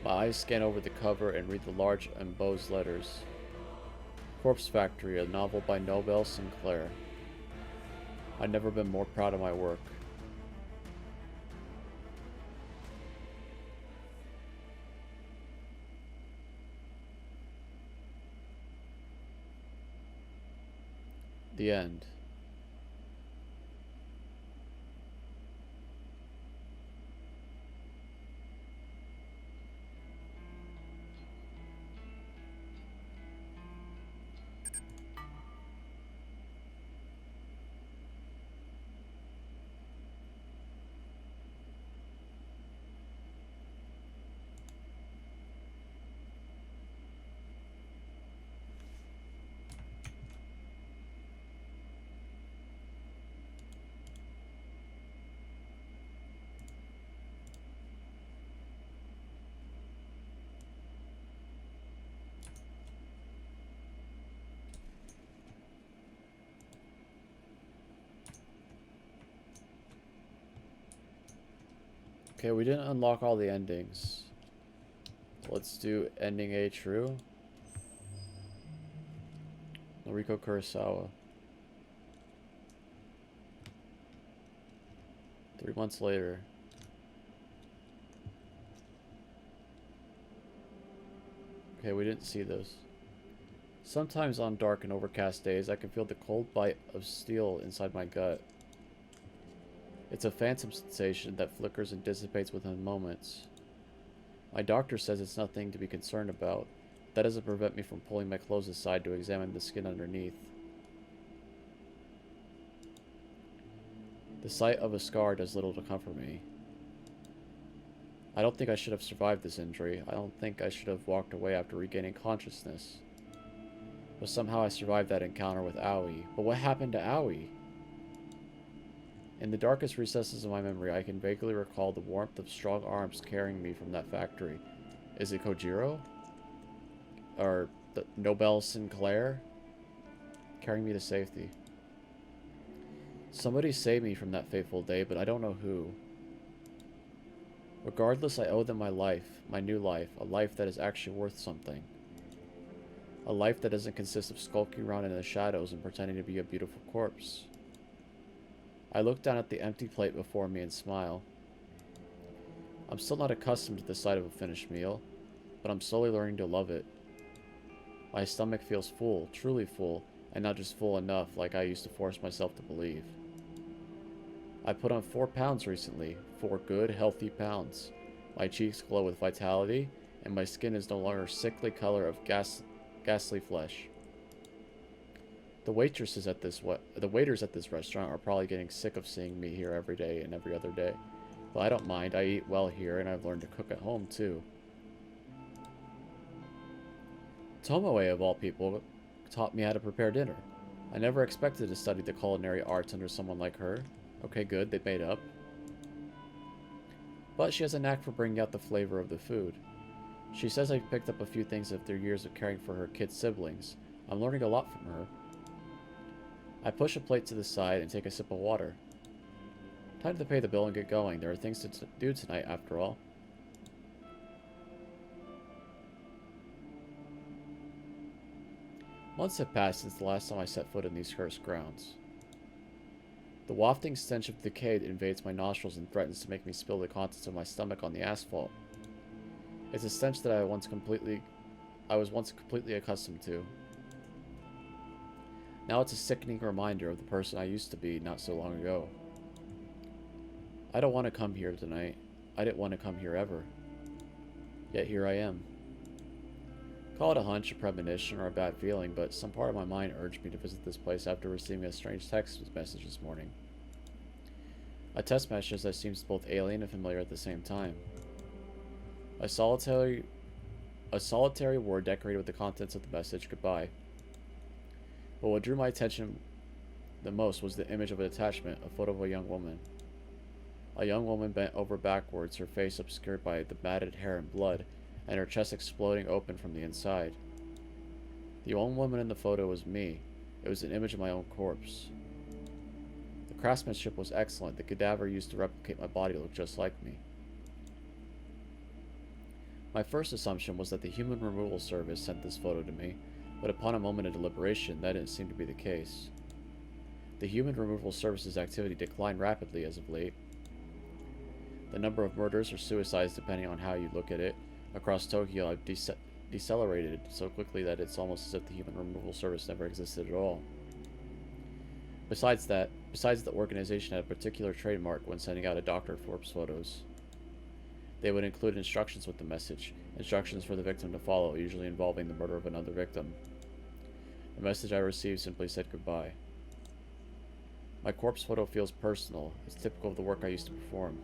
My eyes scan over the cover and read the large embossed letters. Corpse Factory, a novel by Nobel Sinclair. I've never been more proud of my work. The end. Okay, we didn't unlock all the endings. Let's do ending A true. Noriko Kurosawa. 3 months later. Okay, we didn't see those. Sometimes on dark and overcast days, I can feel the cold bite of steel inside my gut. It's a phantom sensation that flickers and dissipates within moments. My doctor says it's nothing to be concerned about. That doesn't prevent me from pulling my clothes aside to examine the skin underneath. The sight of a scar does little to comfort me. I don't think I should have survived this injury. I don't think I should have walked away after regaining consciousness. But somehow I survived that encounter with Aoi. But what happened to Aoi? In the darkest recesses of my memory, I can vaguely recall the warmth of strong arms carrying me from that factory. Is it Kojiro? Or the Nobel Sinclair? Carrying me to safety. Somebody saved me from that fateful day, but I don't know who. Regardless, I owe them my life, my new life, a life that is actually worth something. A life that doesn't consist of skulking around in the shadows and pretending to be a beautiful corpse. I look down at the empty plate before me and smile. I'm still not accustomed to the sight of a finished meal, but I'm slowly learning to love it. My stomach feels full, truly full, and not just full enough like I used to force myself to believe. I put on 4 pounds recently, 4 good, healthy pounds. My cheeks glow with vitality, and my skin is no longer a sickly color of ghastly flesh. The waiters at this restaurant are probably getting sick of seeing me here every day and every other day. But I don't mind, I eat well here, and I've learned to cook at home too. Tomoe, of all people, taught me how to prepare dinner. I never expected to study the culinary arts under someone like her. Okay, good, they made up. But she has a knack for bringing out the flavor of the food. She says I've picked up a few things after years of caring for her kid siblings. I'm learning a lot from her. I push a plate to the side and take a sip of water. Time to pay the bill and get going. There are things to do tonight, after all. Months have passed since the last time I set foot in these cursed grounds. The wafting stench of decay invades my nostrils and threatens to make me spill the contents of my stomach on the asphalt. It's a stench that I was once completely accustomed to. Now it's a sickening reminder of the person I used to be not so long ago. I don't want to come here tonight. I didn't want to come here ever. Yet here I am. Call it a hunch, a premonition, or a bad feeling, but some part of my mind urged me to visit this place after receiving a strange text message this morning. A text message that seems both alien and familiar at the same time. A solitary word decorated with the contents of the message, goodbye. But what drew my attention the most was the image of an attachment, a photo of a young woman. A young woman bent over backwards, her face obscured by the matted hair and blood, and her chest exploding open from the inside. The young woman in the photo was me. It was an image of my own corpse. The craftsmanship was excellent. The cadaver used to replicate my body looked just like me. My first assumption was that the Human Removal Service sent this photo to me, but upon a moment of deliberation, that didn't seem to be the case. The Human Removal Service's activity declined rapidly as of late. The number of murders or suicides, depending on how you look at it, across Tokyo have decelerated so quickly that it's almost as if the Human Removal Service never existed at all. Besides the organization had a particular trademark when sending out a doctor corpse photos. They would include instructions with the message, instructions for the victim to follow, usually involving the murder of another victim. The message I received simply said goodbye. My corpse photo feels personal. It's typical of the work I used to perform.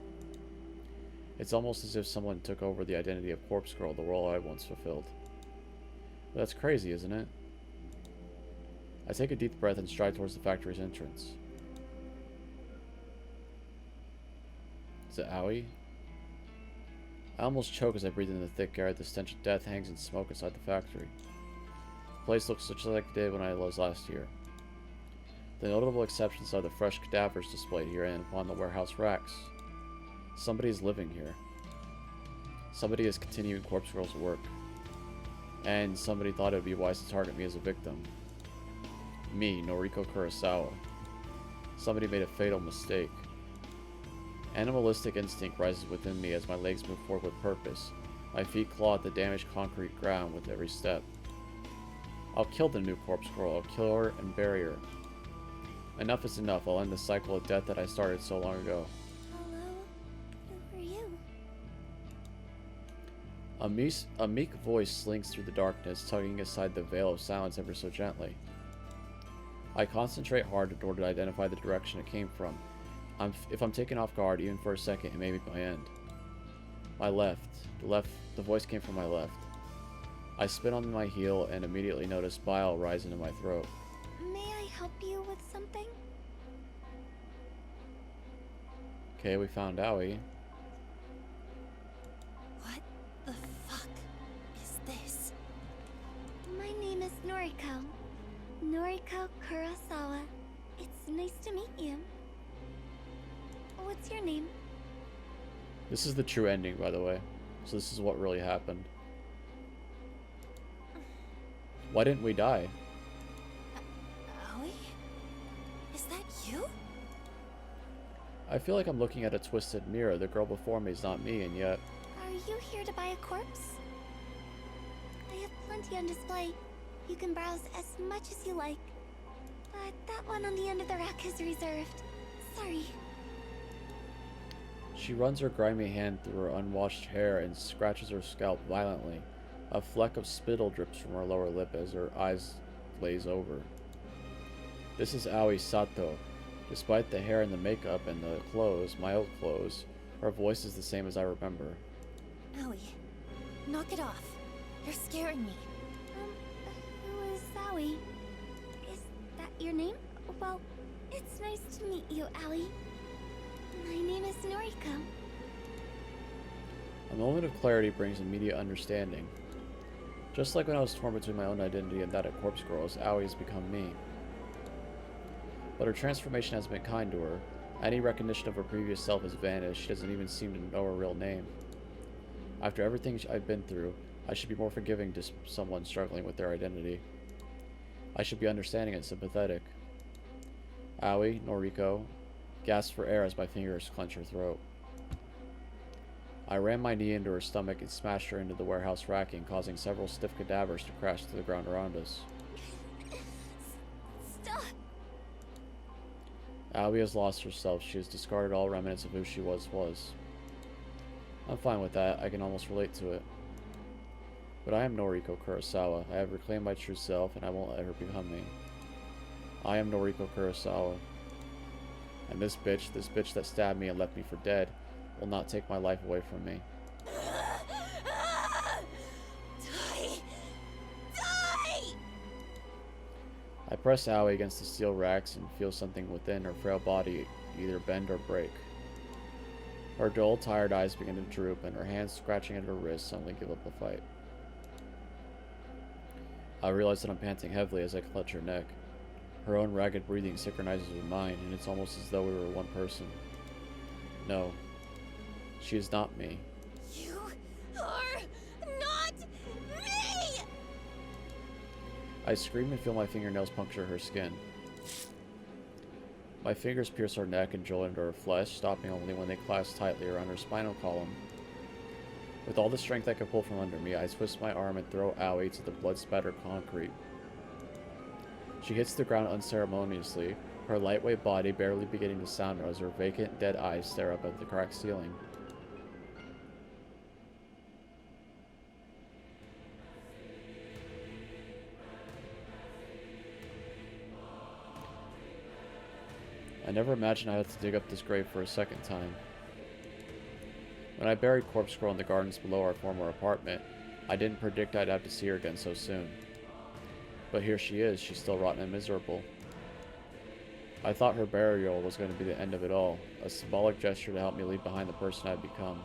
It's almost as if someone took over the identity of Corpse Girl, the role I once fulfilled. But that's crazy, isn't it? I take a deep breath and stride towards the factory's entrance. Is it Aoi? I almost choke as I breathe in the thick air. The stench of death hangs in smoke inside the factory. The place looks just like it did when I was last here. The notable exceptions are the fresh cadavers displayed here and upon the warehouse racks. Somebody is living here. Somebody is continuing Corpse Girl's work. And somebody thought it would be wise to target me as a victim. Me, Noriko Kurosawa. Somebody made a fatal mistake. Animalistic instinct rises within me as my legs move forward with purpose. My feet claw at the damaged concrete ground with every step. I'll kill the new Corpse Girl. I'll kill her and bury her. Enough is enough. I'll end the cycle of death that I started so long ago. A meek voice slinks through the darkness, tugging aside the veil of silence ever so gently. I concentrate hard in order to identify the direction it came from. If I'm taken off guard, even for a second, it may be my end. My left. The voice came from my left. I spin on my heel and immediately notice bile rise into my throat. May I help you with something? Okay, we found Aoi. What the fuck is this? My name is Noriko. Noriko Kurosawa. It's nice to meet you. What's your name? This is the true ending, by the way. So this is what really happened. Why didn't we die? Aoi? Is that you? I feel like I'm looking at a twisted mirror. The girl before me is not me, and yet... Are you here to buy a corpse? I have plenty on display. You can browse as much as you like. But that one on the end of the rack is reserved. Sorry. She runs her grimy hand through her unwashed hair and scratches her scalp violently. A fleck of spittle drips from her lower lip as her eyes glaze over. This is Aoi Sato. Despite the hair and the makeup and the clothes, my old clothes, her voice is the same as I remember. Aoi, knock it off. You're scaring me. Who is Aoi? Is that your name? Well, it's nice to meet you, Aoi. My name is Noriko. A moment of clarity brings immediate understanding. Just like when I was torn between my own identity and that of Corpse Girl's, Aoi has become me. But her transformation has been kind to her. Any recognition of her previous self has vanished. She doesn't even seem to know her real name. After everything I've been through, I should be more forgiving to someone struggling with their identity. I should be understanding and sympathetic. Aoi, Noriko, gasps for air as my fingers clench her throat. I ran my knee into her stomach and smashed her into the warehouse racking, causing several stiff cadavers to crash to the ground around us. Stop! Aoi has lost herself. She has discarded all remnants of who she was. I'm fine with that. I can almost relate to it. But I am Noriko Kurosawa. I have reclaimed my true self, and I won't let her become me. I am Noriko Kurosawa. And this bitch that stabbed me and left me for dead, will not take my life away from me. Die! Die! I press Aoi against the steel racks and feel something within her frail body either bend or break. Her dull, tired eyes begin to droop, and her hands scratching at her wrists suddenly give up the fight. I realize that I'm panting heavily as I clutch her neck. Her own ragged breathing synchronizes with mine, and it's almost as though we were one person. No. She is not me. You are not me! I scream and feel my fingernails puncture her skin. My fingers pierce her neck and drill into her flesh, stopping only when they clasp tightly around her spinal column. With all the strength I can pull from under me, I twist my arm and throw Aoi to the blood-spattered concrete. She hits the ground unceremoniously, her lightweight body barely beginning to sound as her vacant, dead eyes stare up at the cracked ceiling. I never imagined I had to dig up this grave for a second time. When I buried Corpse Girl in the gardens below our former apartment, I didn't predict I'd have to see her again so soon. But here she is, she's still rotten and miserable. I thought her burial was going to be the end of it all, a symbolic gesture to help me leave behind the person I'd become.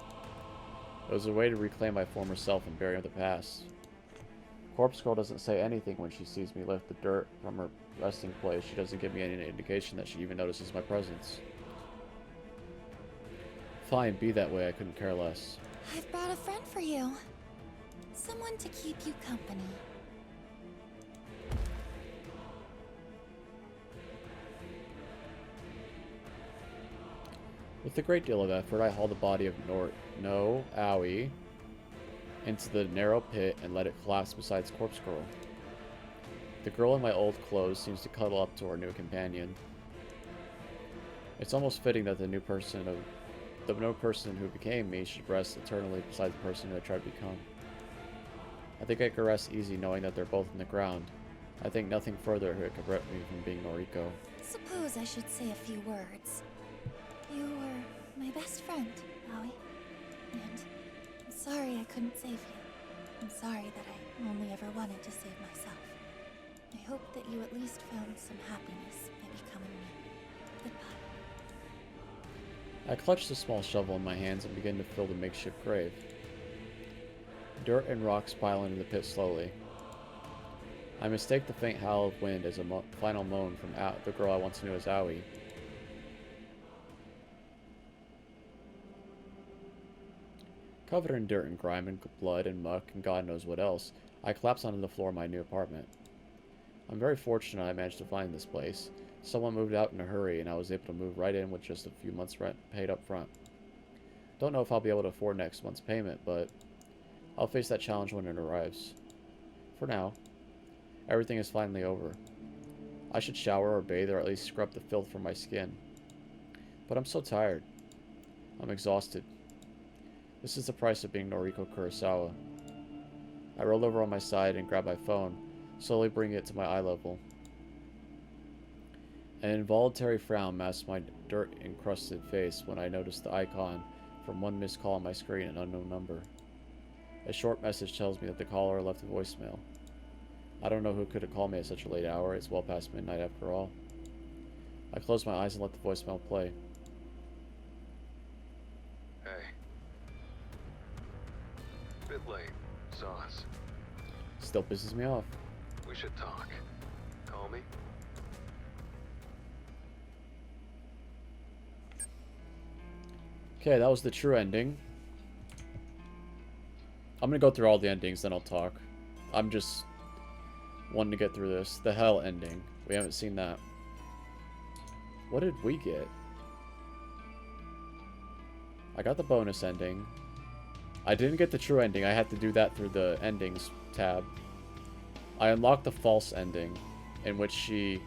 It was a way to reclaim my former self and bury the past. Corpse Girl doesn't say anything when she sees me lift the dirt from her resting place. She doesn't give me any indication that she even notices my presence. Fine, be that way, I couldn't care less. I've brought a friend for you. Someone to keep you company. With a great deal of effort, I haul the body of Aoi into the narrow pit and let it collapse beside Corpse Girl. The girl in my old clothes seems to cuddle up to her new companion. It's almost fitting that the no person who became me should rest eternally beside the person who I tried to become. I think I could rest easy knowing that they're both in the ground. I think nothing further could prevent me from being Noriko. Suppose I should say a few words. You were my best friend, Aoi. And I'm sorry I couldn't save you. I'm sorry that I only ever wanted to save myself. I hope that you at least found some happiness by becoming me. Goodbye. I clutch the small shovel in my hands and begin to fill the makeshift grave. Dirt and rocks pile into the pit slowly. I mistake the faint howl of wind as a final moan from the girl I once knew as Aoi. Covered in dirt and grime and blood and muck and God knows what else, I collapse onto the floor of my new apartment. I'm very fortunate I managed to find this place. Someone moved out in a hurry and I was able to move right in with just a few months' rent paid up front. Don't know if I'll be able to afford next month's payment, but I'll face that challenge when it arrives. For now, everything is finally over. I should shower or bathe or at least scrub the filth from my skin. But I'm so tired. I'm exhausted. This is the price of being Noriko Kurosawa. I roll over on my side and grab my phone, slowly bringing it to my eye level. An involuntary frown masks my dirt-encrusted face when I notice the icon from one missed call on my screen, an unknown number. A short message tells me that the caller left a voicemail. I don't know who could have called me at such a late hour. It's well past midnight after all. I close my eyes and let the voicemail play. Hey. Bit late. Sauce. Still pisses me off. We should talk. Call me? Okay, that was the true ending. I'm gonna go through all the endings, then I'll talk. I'm just wanting to get through this. The hell ending. We haven't seen that. What did we get? I got the bonus ending. I didn't get the true ending. I had to do that through the endings tab. I unlocked the false ending, in which she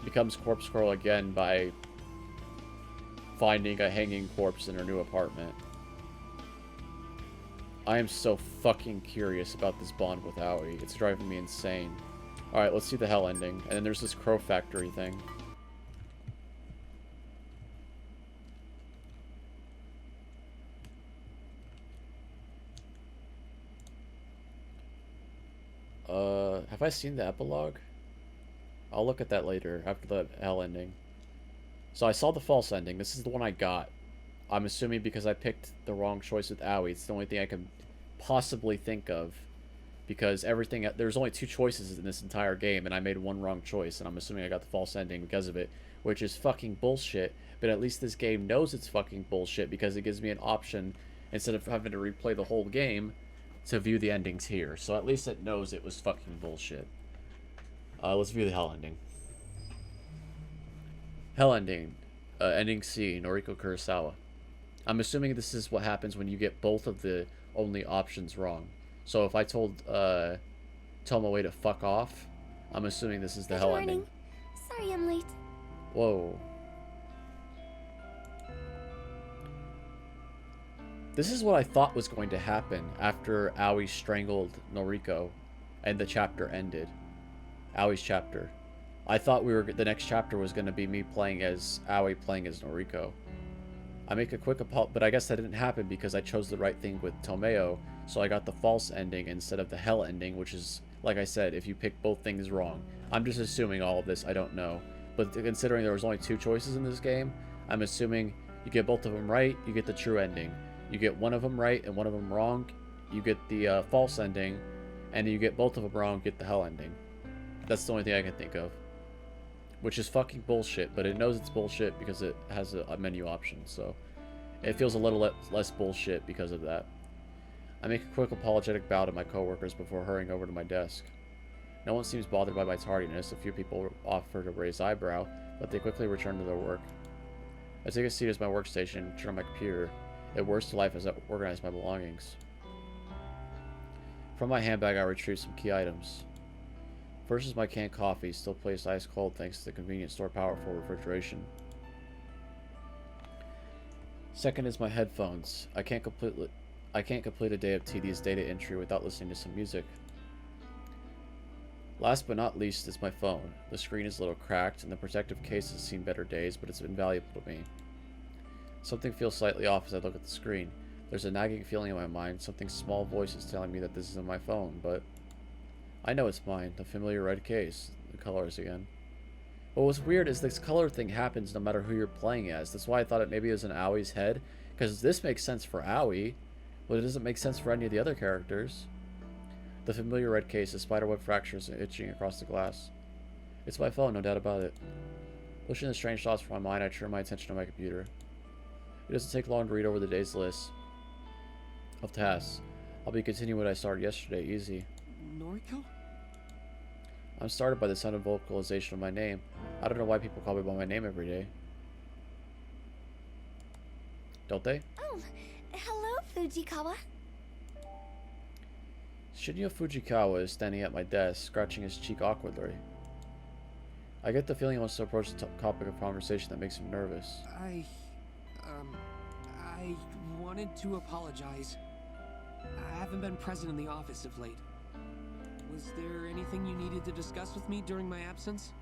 becomes Corpse Girl again by finding a hanging corpse in her new apartment. I am so fucking curious about this bond with Aoi. It's driving me insane. Alright, let's see the hell ending. And then there's this crow factory thing. Have I seen the epilogue? I'll look at that later, after the hell ending. So I saw the false ending. This is the one I got. I'm assuming because I picked the wrong choice with Aoi. It's the only thing I can possibly think of. Because everything... There's only 2 choices in this entire game, and I made one wrong choice, and I'm assuming I got the false ending because of it. Which is fucking bullshit, but at least this game knows it's fucking bullshit because it gives me an option, instead of having to replay the whole game, to view the endings here. So at least it knows it was fucking bullshit. Let's view the hell ending. Hell ending. Ending C, Noriko Kurosawa. I'm assuming this is what happens when you get both of the only options wrong. So if I told Tomoe to fuck off, I'm assuming this is the hell ending. Sorry I'm late. Whoa. This is what I thought was going to happen after Aoi strangled Noriko and the chapter ended. Aoi's chapter. I thought the next chapter was going to be me playing as Aoi playing as Noriko. I make a quick apology, but I guess that didn't happen because I chose the right thing with Tomeo, so I got the false ending instead of the hell ending, which is, like I said, if you pick both things wrong. I'm just assuming all of this, I don't know. But considering there was only 2 choices in this game, I'm assuming you get both of them right, you get the true ending. You get one of them right and one of them wrong, you get the false ending, and you get both of them wrong, get the hell ending. That's the only thing I can think of. Which is fucking bullshit, but it knows it's bullshit because it has a menu option, so it feels a little less bullshit because of that. I make a quick apologetic bow to my coworkers before hurrying over to my desk. No one seems bothered by my tardiness. A few people offer to raise eyebrow, but they quickly return to their work. I take a seat as my workstation and turn on my computer. It whirs to life as I organize my belongings. From my handbag, I retrieve some key items. First is my canned coffee, still placed ice cold thanks to the convenience store powerful refrigeration. Second is my headphones. I can't complete a day of tedious data entry without listening to some music. Last but not least is my phone. The screen is a little cracked, and the protective case has seen better days, but it's been valuable to me. Something feels slightly off as I look at the screen. There's a nagging feeling in my mind. Something small voice is telling me that this isn't my phone, but I know it's mine. The familiar red case. The colors again. What was weird is this color thing happens no matter who you're playing as. That's why I thought it maybe was an Aui's head, because this makes sense for Aoi, but it doesn't make sense for any of the other characters. The familiar red case, the spiderweb fractures itching across the glass. It's my phone, no doubt about it. Pushing the strange thoughts from my mind, I turn my attention to my computer. It doesn't take long to read over the day's list of tasks. I'll be continuing what I started yesterday, easy. Noriko? I'm started by the sound of vocalization of my name. I don't know why people call me by my name every day. Don't they? Oh, hello, Fujikawa. Shinya Fujikawa is standing at my desk, scratching his cheek awkwardly. I get the feeling he wants to approach the topic of conversation that makes him nervous. I wanted to apologize. I haven't been present in the office of late. Was there anything you needed to discuss with me during my absence?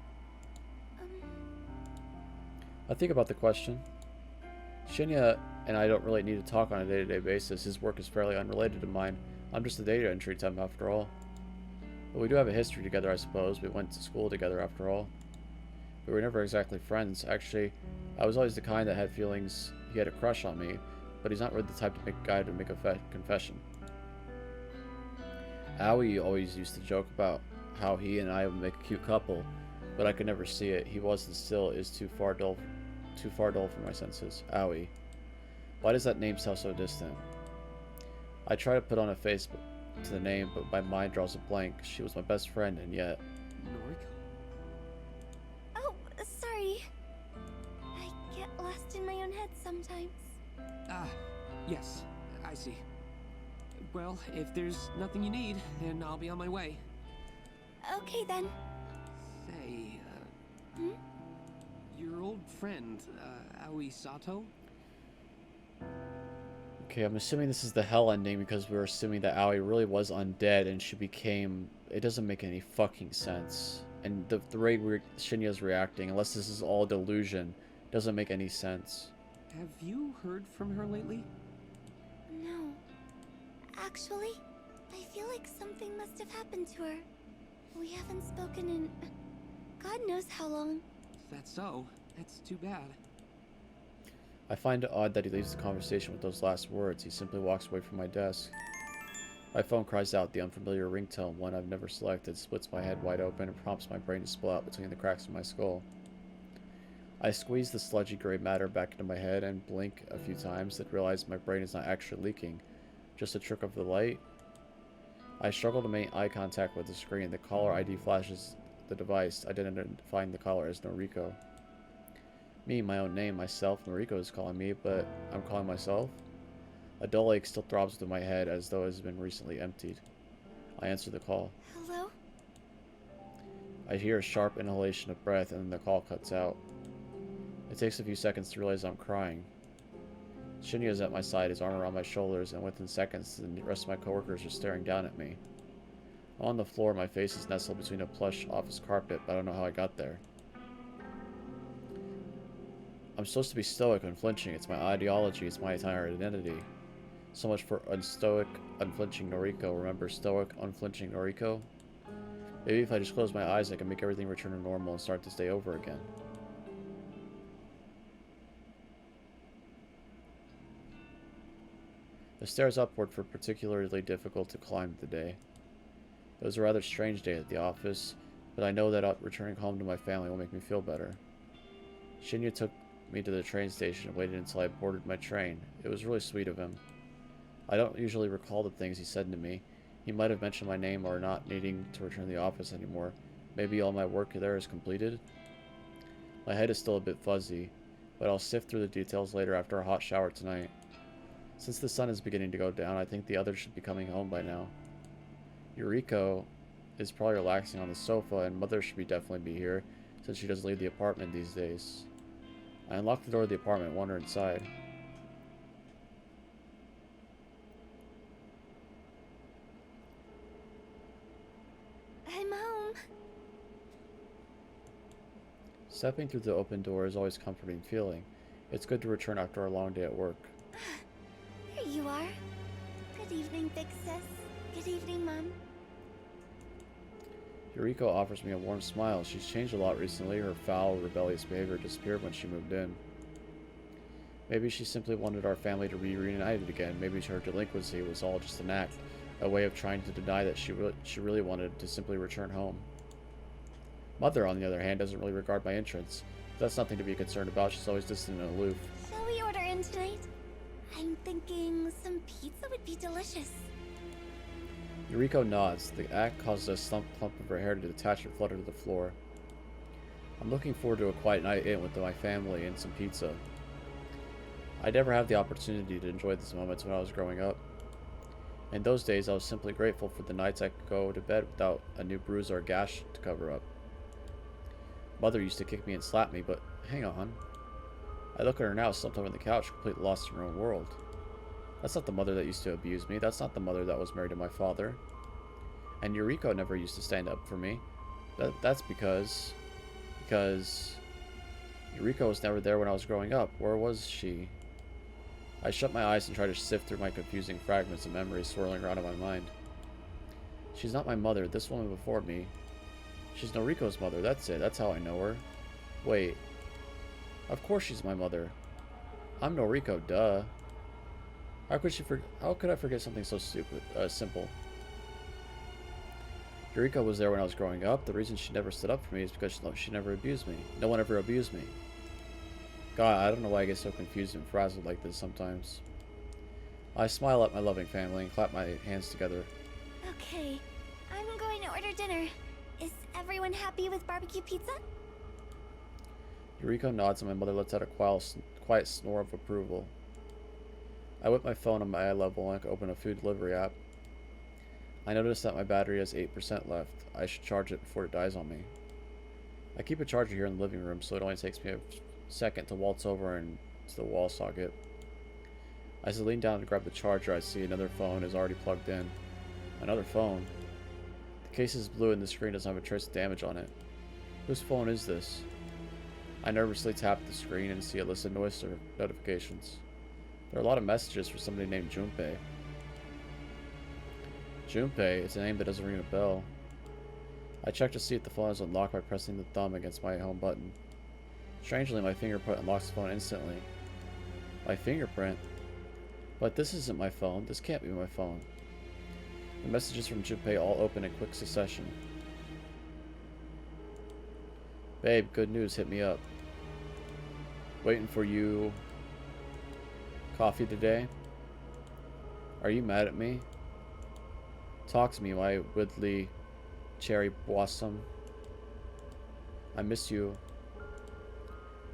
I think about the question. Shinya and I don't really need to talk on a day-to-day basis. His work is fairly unrelated to mine. I'm just a data entry temp after all. But we do have a history together, I suppose. We went to school together after all. We were never exactly friends. Actually, I was always the kind that had feelings he had a crush on me, but he's not really the type to make a guy to make a confession. Aoi always used to joke about how he and I would make a cute couple, but I could never see it. He was and still is too far dull for my senses. Aoi. Why does that name sound so distant? I try to put on a face to the name, but my mind draws a blank. She was my best friend, and yet... Noriko? Oh, sorry. I get lost in my own head sometimes. Ah, yes, I see. Well, if there's nothing you need, then I'll be on my way. Okay then. Say, Hmm? your old friend, Aoi Sato? Okay, I'm assuming this is the hell ending because we're assuming that Aoi really was undead and she became... It doesn't make any fucking sense. And the way Shinya's reacting, unless this is all delusion, doesn't make any sense. Have you heard from her lately? No. Actually, I feel like something must have happened to her. We haven't spoken in... God knows how long. Is that so? That's too bad. I find it odd that he leaves the conversation with those last words. He simply walks away from my desk. My phone cries out the unfamiliar ringtone, one I've never selected, splits my head wide open and prompts my brain to spill out between the cracks of my skull. I squeeze the sludgy gray matter back into my head and blink a few times, then realize my brain is not actually leaking, just a trick of the light. I struggle to maintain eye contact with the screen. The caller ID flashes the device, identifying the caller as Noriko. Me, my own name, myself, Noriko is calling me, but I'm calling myself? A dull ache still throbs through my head as though it has been recently emptied. I answer the call. Hello? I hear a sharp inhalation of breath and then the call cuts out. It takes a few seconds to realize I'm crying. Shinya is at my side, his arm around my shoulders, and within seconds the rest of my coworkers are staring down at me. I'm on the floor, my face is nestled between a plush office carpet, but I don't know how I got there. I'm supposed to be stoic, unflinching. It's my ideology, it's my entire identity. So much for unstoic, unflinching Noriko. Remember stoic, unflinching Noriko? Maybe if I just close my eyes I can make everything return to normal and start this day over again. The stairs upward were particularly difficult to climb today. It was a rather strange day at the office, but I know that returning home to my family will make me feel better. Shinya took me to the train station and waited until I boarded my train. It was really sweet of him. I don't usually recall the things he said to me. He might have mentioned my name or not needing to return to the office anymore. Maybe all my work there is completed? My head is still a bit fuzzy, but I'll sift through the details later after a hot shower tonight. Since the sun is beginning to go down, I think the others should be coming home by now. Yuriko is probably relaxing on the sofa, and Mother should definitely be here, since she doesn't leave the apartment these days. I unlock the door of the apartment and wander inside. I'm home. Stepping through the open door is always a comforting feeling. It's good to return after a long day at work. Here you are. Good evening, Big Sis. Good evening, Mom. Yuriko offers me a warm smile. She's changed a lot recently. Her foul, rebellious behavior disappeared when she moved in. Maybe she simply wanted our family to be reunited again. Maybe her delinquency was all just an act, a way of trying to deny that she really wanted to simply return home. Mother, on the other hand, doesn't really regard my entrance. That's nothing to be concerned about. She's always distant and aloof. Shall we order in tonight? I'm thinking some pizza would be delicious. Yuriko nods. The act causes a clump of her hair to detach and flutter to the floor. I'm looking forward to a quiet night in with my family and some pizza. I never had the opportunity to enjoy these moments when I was growing up. In those days, I was simply grateful for the nights I could go to bed without a new bruise or a gash to cover up. Mother used to kick me and slap me, but hang on. I look at her now, slumped over on the couch, completely lost in her own world. That's not the mother that used to abuse me. That's not the mother that was married to my father. And Yuriko never used to stand up for me. That's because Yuriko was never there when I was growing up. Where was she? I shut my eyes and tried to sift through my confusing fragments of memories swirling around in my mind. She's not my mother. This woman before me. She's Noriko's mother. That's it. That's how I know her. Wait. Of course she's my mother. I'm Noriko, duh. How could I forget something so stupid, simple? Yuriko was there when I was growing up. The reason she never stood up for me is because she never abused me. No one ever abused me. God, I don't know why I get so confused and frazzled like this sometimes. I smile at my loving family and clap my hands together. Okay, I'm going to order dinner. Is everyone happy with barbecue pizza? Yuriko nods and my mother lets out a quiet snore of approval. I whip my phone on my eye level and open a food delivery app. I notice that my battery has 8% left. I should charge it before it dies on me. I keep a charger here in the living room, so it only takes me a second to waltz over and to the wall socket. As I lean down to grab the charger, I see another phone is already plugged in. Another phone? The case is blue and the screen doesn't have a trace of damage on it. Whose phone is this? I nervously tap the screen and see a list of noise notifications. There are a lot of messages for somebody named Junpei. Junpei, it's a name that doesn't ring a bell. I check to see if the phone is unlocked by pressing the thumb against my home button. Strangely, my fingerprint unlocks the phone instantly. My fingerprint? But this isn't my phone. This can't be my phone. The messages from Junpei all open in quick succession. Babe, good news, hit me up. Waiting for you. Coffee today? Are you mad at me? Talk to me, my Woodley cherry blossom. I miss you.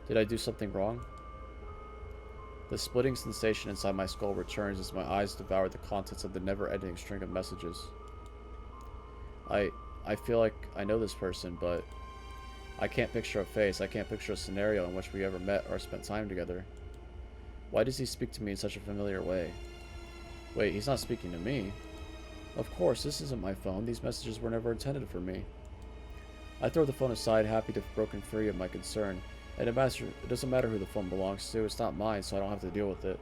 Did I do something wrong? The splitting sensation inside my skull returns as my eyes devour the contents of the never-ending string of messages. I feel like I know this person, but I can't picture a face. I can't picture a scenario in which we ever met or spent time together. Why does he speak to me in such a familiar way? Wait, he's not speaking to me. Of course, this isn't my phone. These messages were never intended for me. I throw the phone aside, happy to have broken free of my concern. And it doesn't matter who the phone belongs to. It's not mine, so I don't have to deal with it.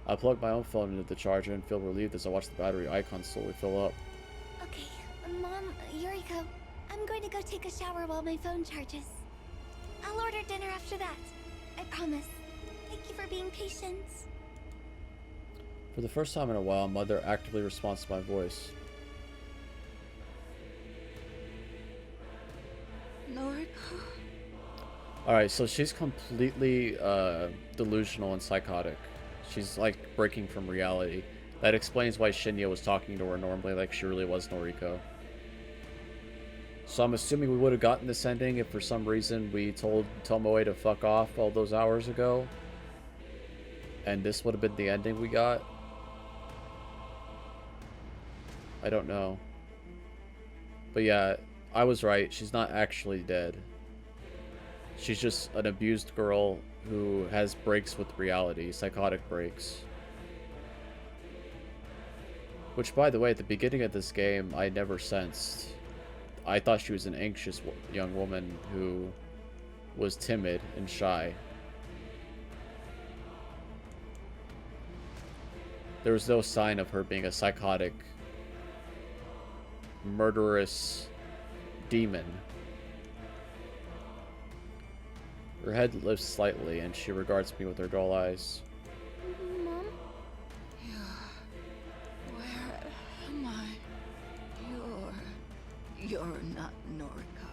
I plug my own phone into the charger and feel relieved as I watch the battery icon slowly fill up. Okay, Mom, Yuriko, I'm going to go take a shower while my phone charges. I'll order dinner after that. I promise. Thank you for being patient. For the first time in a while, Mother actively responds to my voice. Noriko? Alright, so she's completely delusional and psychotic. She's like breaking from reality. That explains why Shinya was talking to her normally like she really was Noriko. So I'm assuming we would have gotten this ending if for some reason we told Tomoe to fuck off all those hours ago. And this would have been the ending we got. I don't know. But yeah, I was right. She's not actually dead. She's just an abused girl who has breaks with reality, psychotic breaks. Which, by the way, at the beginning of this game, I never sensed. I thought she was an anxious young woman who was timid and shy. There was no sign of her being a psychotic, murderous demon. Her head lifts slightly, and she regards me with her dull eyes. Mom? Where am I? You're not Noriko.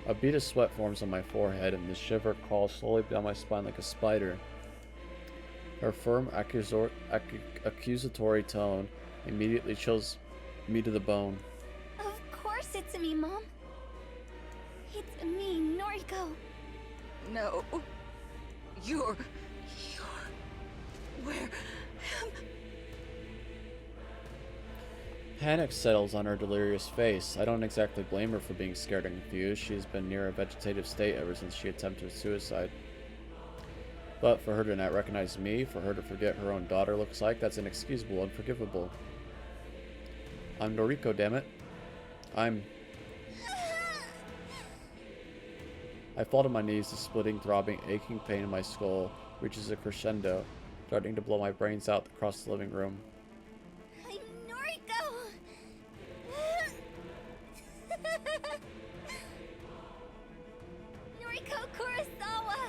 A bead of sweat forms on my forehead, and the shiver crawls slowly down my spine like a spider. Her firm, accusatory tone immediately chills me to the bone. Of course it's me, Mom. It's me, Noriko. No. You're... Where am... Panic settles on her delirious face. I don't exactly blame her for being scared and confused. She's been near a vegetative state ever since she attempted suicide. But for her to not recognize me, for her to forget her own daughter looks like, that's inexcusable, unforgivable. I'm Noriko, dammit. I fall to my knees, the splitting, throbbing, aching pain in my skull reaches a crescendo, starting to blow my brains out across the living room. I'm Noriko! Noriko Kurosawa!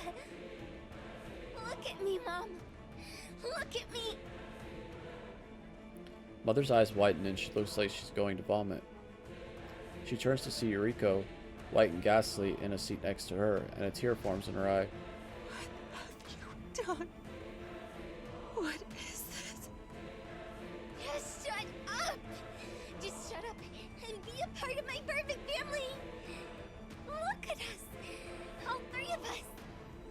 Look at me, Mom! Look at me! Mother's eyes widen and she looks like she's going to vomit. She turns to see Yuriko, white and ghastly, in a seat next to her, and a tear forms in her eye. What have you done? What is this? Just shut up! Just shut up and be a part of my perfect family! Look at us! All three of us!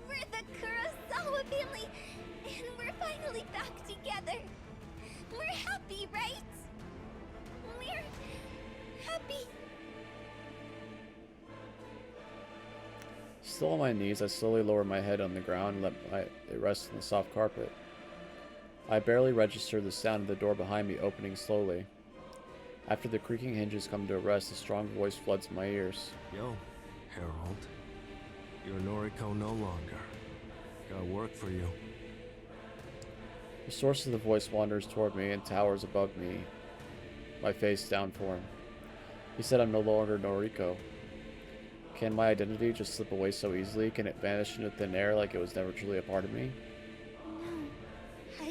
We're the Kurosawa family! And we're finally back together! We're happy, right? We're happy! Still on my knees, I slowly lower my head on the ground and let it rest on the soft carpet. I barely register the sound of the door behind me opening slowly. After the creaking hinges come to a rest, a strong voice floods my ears. Yo, Harold. You're Noriko no longer. Got work for you. The source of the voice wanders toward me and towers above me, my face down for him. He said I'm no longer Noriko. Can my identity just slip away so easily? Can it vanish into thin air like it was never truly a part of me? No,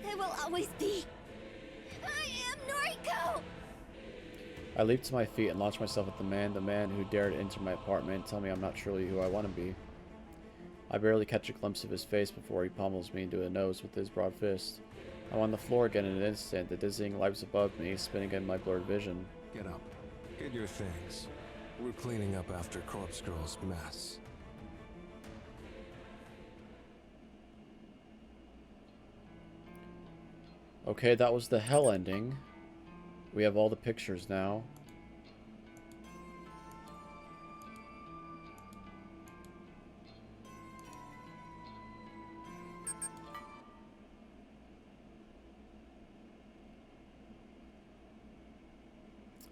I will always be. I am Noriko! I leap to my feet and launch myself at the man who dared enter my apartment and tell me I'm not truly who I want to be. I barely catch a glimpse of his face before he pummels me into the nose with his broad fist. I'm on the floor again in an instant, the dizzying lights above me spinning in my blurred vision. Get up. Get your things. We're cleaning up after Corpse Girl's mess. Okay, that was the hell ending. We have all the pictures now.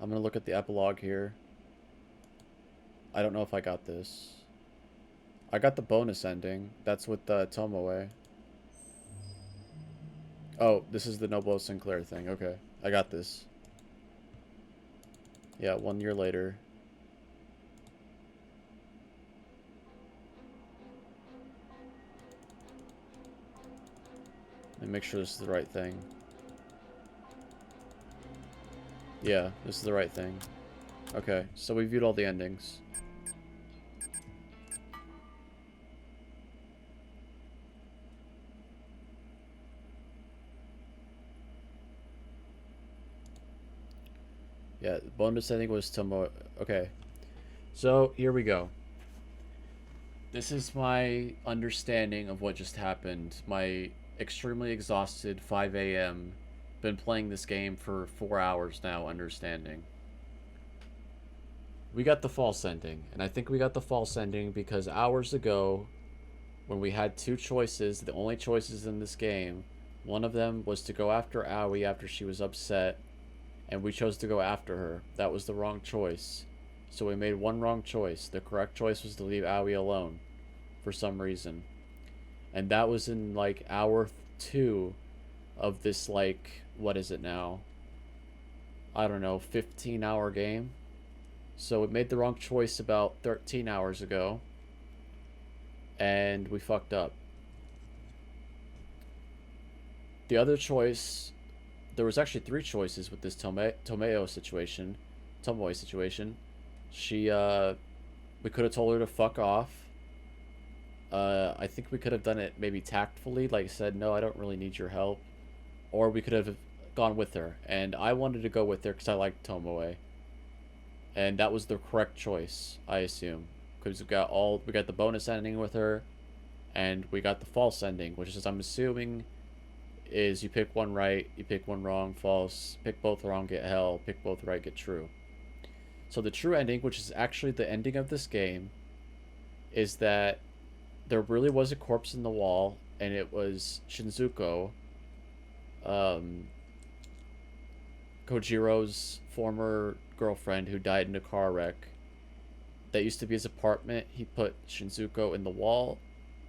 I'm gonna look at the epilogue here. I don't know if I got this. I got the bonus ending. That's with Tomoe. Oh, this is the Noble Sinclair thing. Okay, I got this. Yeah, 1 year later. Let me make sure this is the right thing. Yeah, this is the right thing. Okay, so we viewed all the endings. Yeah, the bonus ending was Tomo. Okay, so here we go. This is my understanding of what just happened. My extremely exhausted 5 a.m. Been playing this game for 4 hours now, understanding. We got the false ending, and I think we got the false ending because hours ago, when we had two choices, the only choices in this game, one of them was to go after Aoi after she was upset, and we chose to go after her. That was the wrong choice. So we made one wrong choice. The correct choice was to leave Aoi alone, for some reason. And that was in, like, hour 2 of this, like, what is it now? I don't know, 15-hour game. So we made the wrong choice about 13 hours ago. And we fucked up. The other choice, there was actually 3 choices with this Tomoe situation. She, we could have told her to fuck off. I think we could have done it maybe tactfully, like said, no, I don't really need your help. Or we could have gone with her. And I wanted to go with her because I liked Tomoe. And that was the correct choice, I assume. Because we got the bonus ending with her. And we got the false ending, which is, I'm assuming, is you pick one right, you pick one wrong, false, pick both wrong, get hell, pick both right, get true. So the true ending, which is actually the ending of this game, is that there really was a corpse in the wall, and it was Shinzuko, Kojiro's former girlfriend who died in a car wreck. That used to be his apartment. He put Shinzuko in the wall.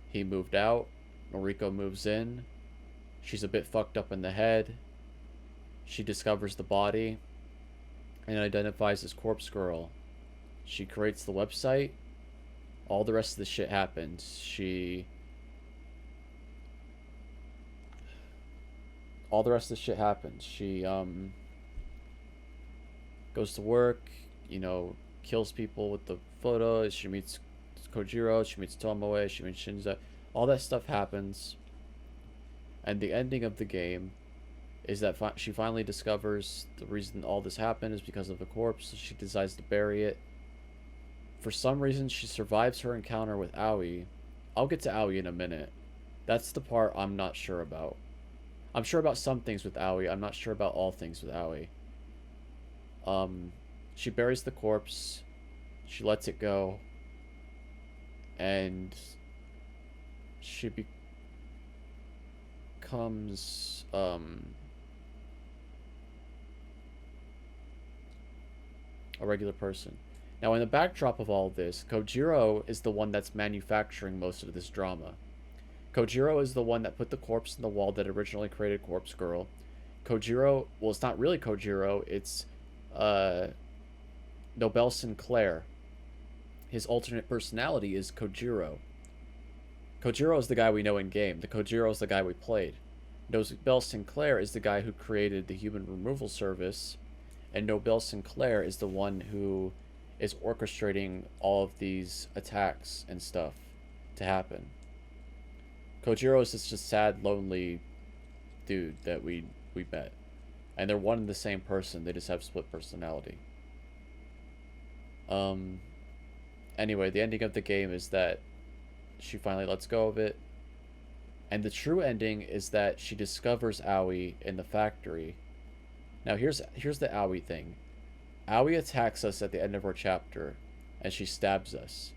He moved out. Noriko moves in. She's a bit fucked up in the head. She discovers the body and identifies as Corpse Girl. She creates the website. All the rest of the shit happens. All the rest of the shit happens. She, goes to work, you know, kills people with the photos. She meets Kojiro. She meets Tomoe. She meets Shinza. All that stuff happens. And the ending of the game is that she finally discovers the reason all this happened is because of the corpse. So she decides to bury it. For some reason, she survives her encounter with Aoi. I'll get to Aoi in a minute. That's the part I'm not sure about. I'm sure about some things with Aoi. I'm not sure about all things with Aoi. She buries the corpse. She lets it go. And she becomes, a regular person. Now, in the backdrop of all this, Kojiro is the one that's manufacturing most of this drama. Kojiro is the one that put the corpse in the wall that originally created Corpse Girl. Kojiro, well, it's not really Kojiro, it's, Nobel Sinclair. His alternate personality is Kojiro. Kojiro is the guy we know in game. The Kojiro is the guy we played. Nobel Sinclair is the guy who created the Human Removal Service, and Nobel Sinclair is the one who is orchestrating all of these attacks and stuff to happen. Kojiro is just a sad, lonely dude that we met. And they're one and the same person, they just have split personality. Anyway, the ending of the game is that she finally lets go of it. And the true ending is that she discovers Aoi in the factory. Now here's the Aoi thing. Aoi attacks us at the end of our chapter, and she stabs us.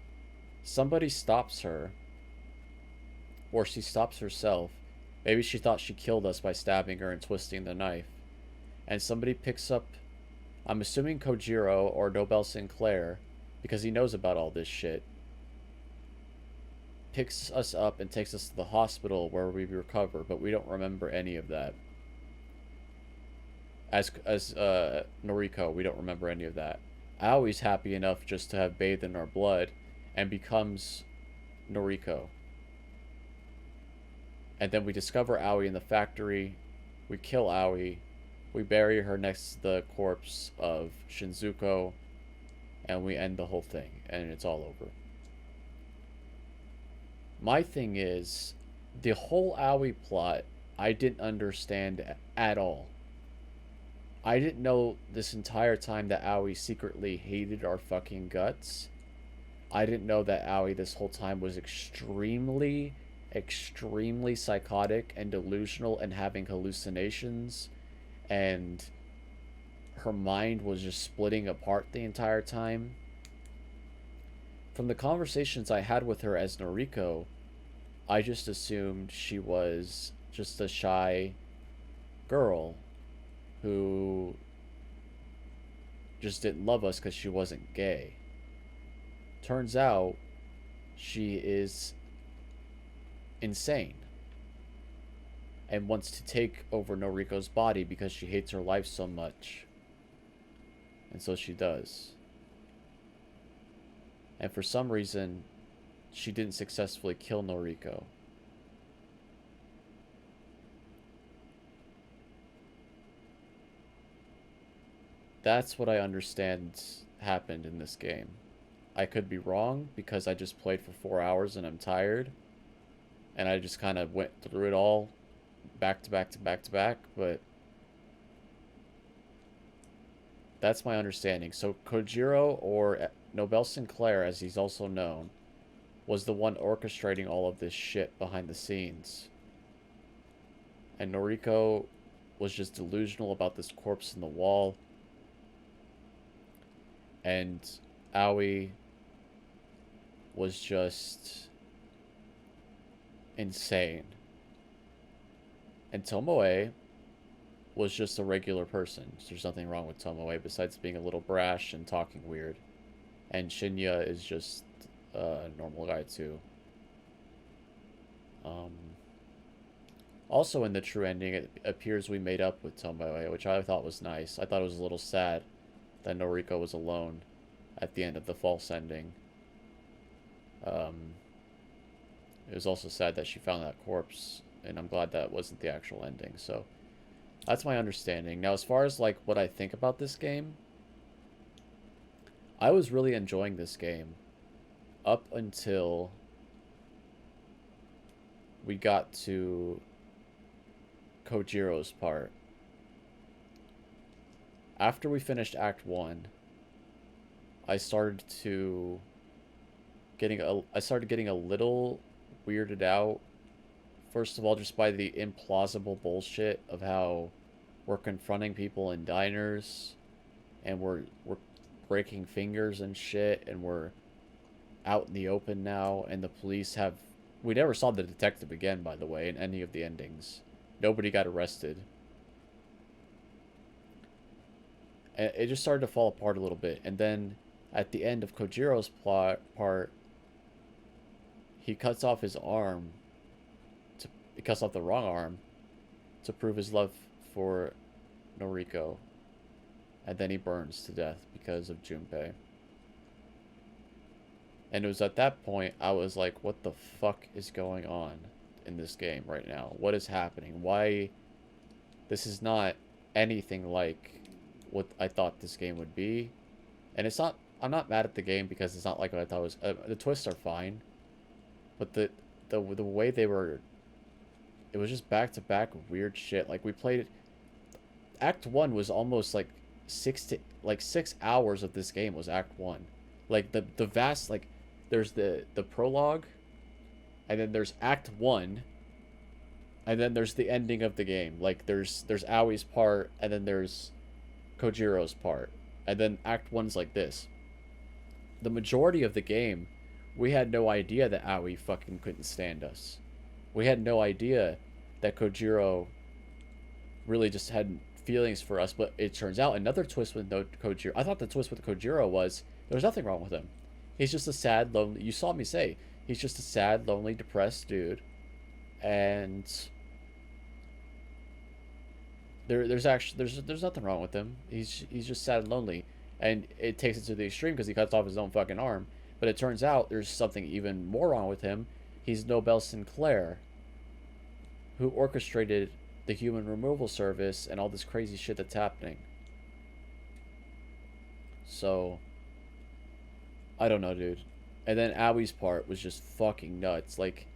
Somebody stops her, or she stops herself. Maybe she thought she killed us by stabbing her and twisting the knife. And somebody picks up, I'm assuming Kojiro or Nobel Sinclair, because he knows about all this shit, picks us up and takes us to the hospital where we recover, but we don't remember any of that. As Noriko, we don't remember any of that. Aoi's happy enough just to have bathed in our blood and becomes Noriko. And then we discover Aoi in the factory. We kill Aoi. We bury her next to the corpse of Shinzuko. And we end the whole thing. And it's all over. My thing is, the whole Aoi plot, I didn't understand at all. I didn't know this entire time that Aoi secretly hated our fucking guts. I didn't know that Aoi this whole time was extremely psychotic and delusional and having hallucinations, and her mind was just splitting apart the entire time. From the conversations I had with her as Noriko, I just assumed she was just a shy girl who just didn't love us because she wasn't gay. Turns out she is insane and wants to take over Noriko's body because she hates her life so much. And so she does. And for some reason, she didn't successfully kill Noriko. That's what I understand happened in this game. I could be wrong because I just played for 4 hours and I'm tired. And I just kind of went through it all back to back to back to back, but that's my understanding. So Kojiro, or Nobel Sinclair as he's also known, was the one orchestrating all of this shit behind the scenes. And Noriko was just delusional about this corpse in the wall. And Aoi was just insane. And Tomoe was just a regular person. So there's nothing wrong with Tomoe besides being a little brash and talking weird. And Shinya is just a normal guy too. Also in the true ending, it appears we made up with Tomoe, which I thought was nice. I thought it was a little sad that Noriko was alone at the end of the false ending. It was also sad that she found that corpse, and I'm glad that wasn't the actual ending. So that's my understanding. Now, as far as like what I think about this game, I was really enjoying this game up until we got to Kojiro's part. After we finished Act 1, I started getting a little weirded out. First of all, just by the implausible bullshit of how we're confronting people in diners and we're breaking fingers and shit, and we're out in the open now, and the police have... We never saw the detective again, by the way, in any of the endings. Nobody got arrested. And it just started to fall apart a little bit. And then at the end of Kojiro's part, he cuts off his arm. He cuts off the wrong arm to prove his love for Noriko. And then he burns to death because of Junpei. And it was at that point I was like, what the fuck is going on in this game right now? What is happening? Why? This is not anything like what I thought this game would be. And it's not... I'm not mad at the game because it's not like what I thought it was... the twists are fine. But the way they were... It was just back-to-back weird shit. Like, we played... Act 1 was almost like 6 hours of this game was Act 1. Like, the vast... Like, there's the prologue, and then there's Act 1, and then there's the ending of the game. Like, there's Aoi's part, and then there's Kojiro's part. And then Act 1's like this. The majority of the game, we had no idea that Aoi fucking couldn't stand us. We had no idea that Kojiro really just had feelings for us, but it turns out another twist with Kojiro... I thought the twist with Kojiro was there was nothing wrong with him. He's just a sad, lonely... You saw me say. He's just a sad, lonely, depressed dude. And... There's nothing wrong with him. He's just sad and lonely. And it takes it to the extreme because he cuts off his own fucking arm. But it turns out there's something even more wrong with him. He's Nobel Sinclair, who orchestrated the human removal service and all this crazy shit that's happening. So... I don't know, dude. And then Aoi's part was just fucking nuts. Like,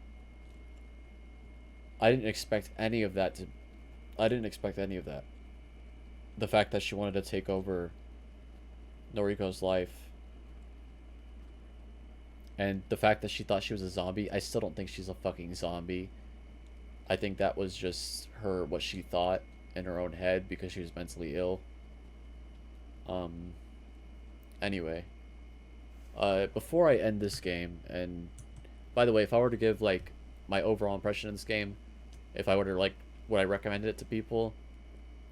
I didn't expect any of that. The fact that she wanted to take over Noriko's life. And the fact that she thought she was a zombie. I still don't think she's a fucking zombie. I think that was just what she thought in her own head because she was mentally ill. Anyway. Before I end this game, and by the way, if I were to give like my overall impression of this game, if I were to like, would I recommend it to people?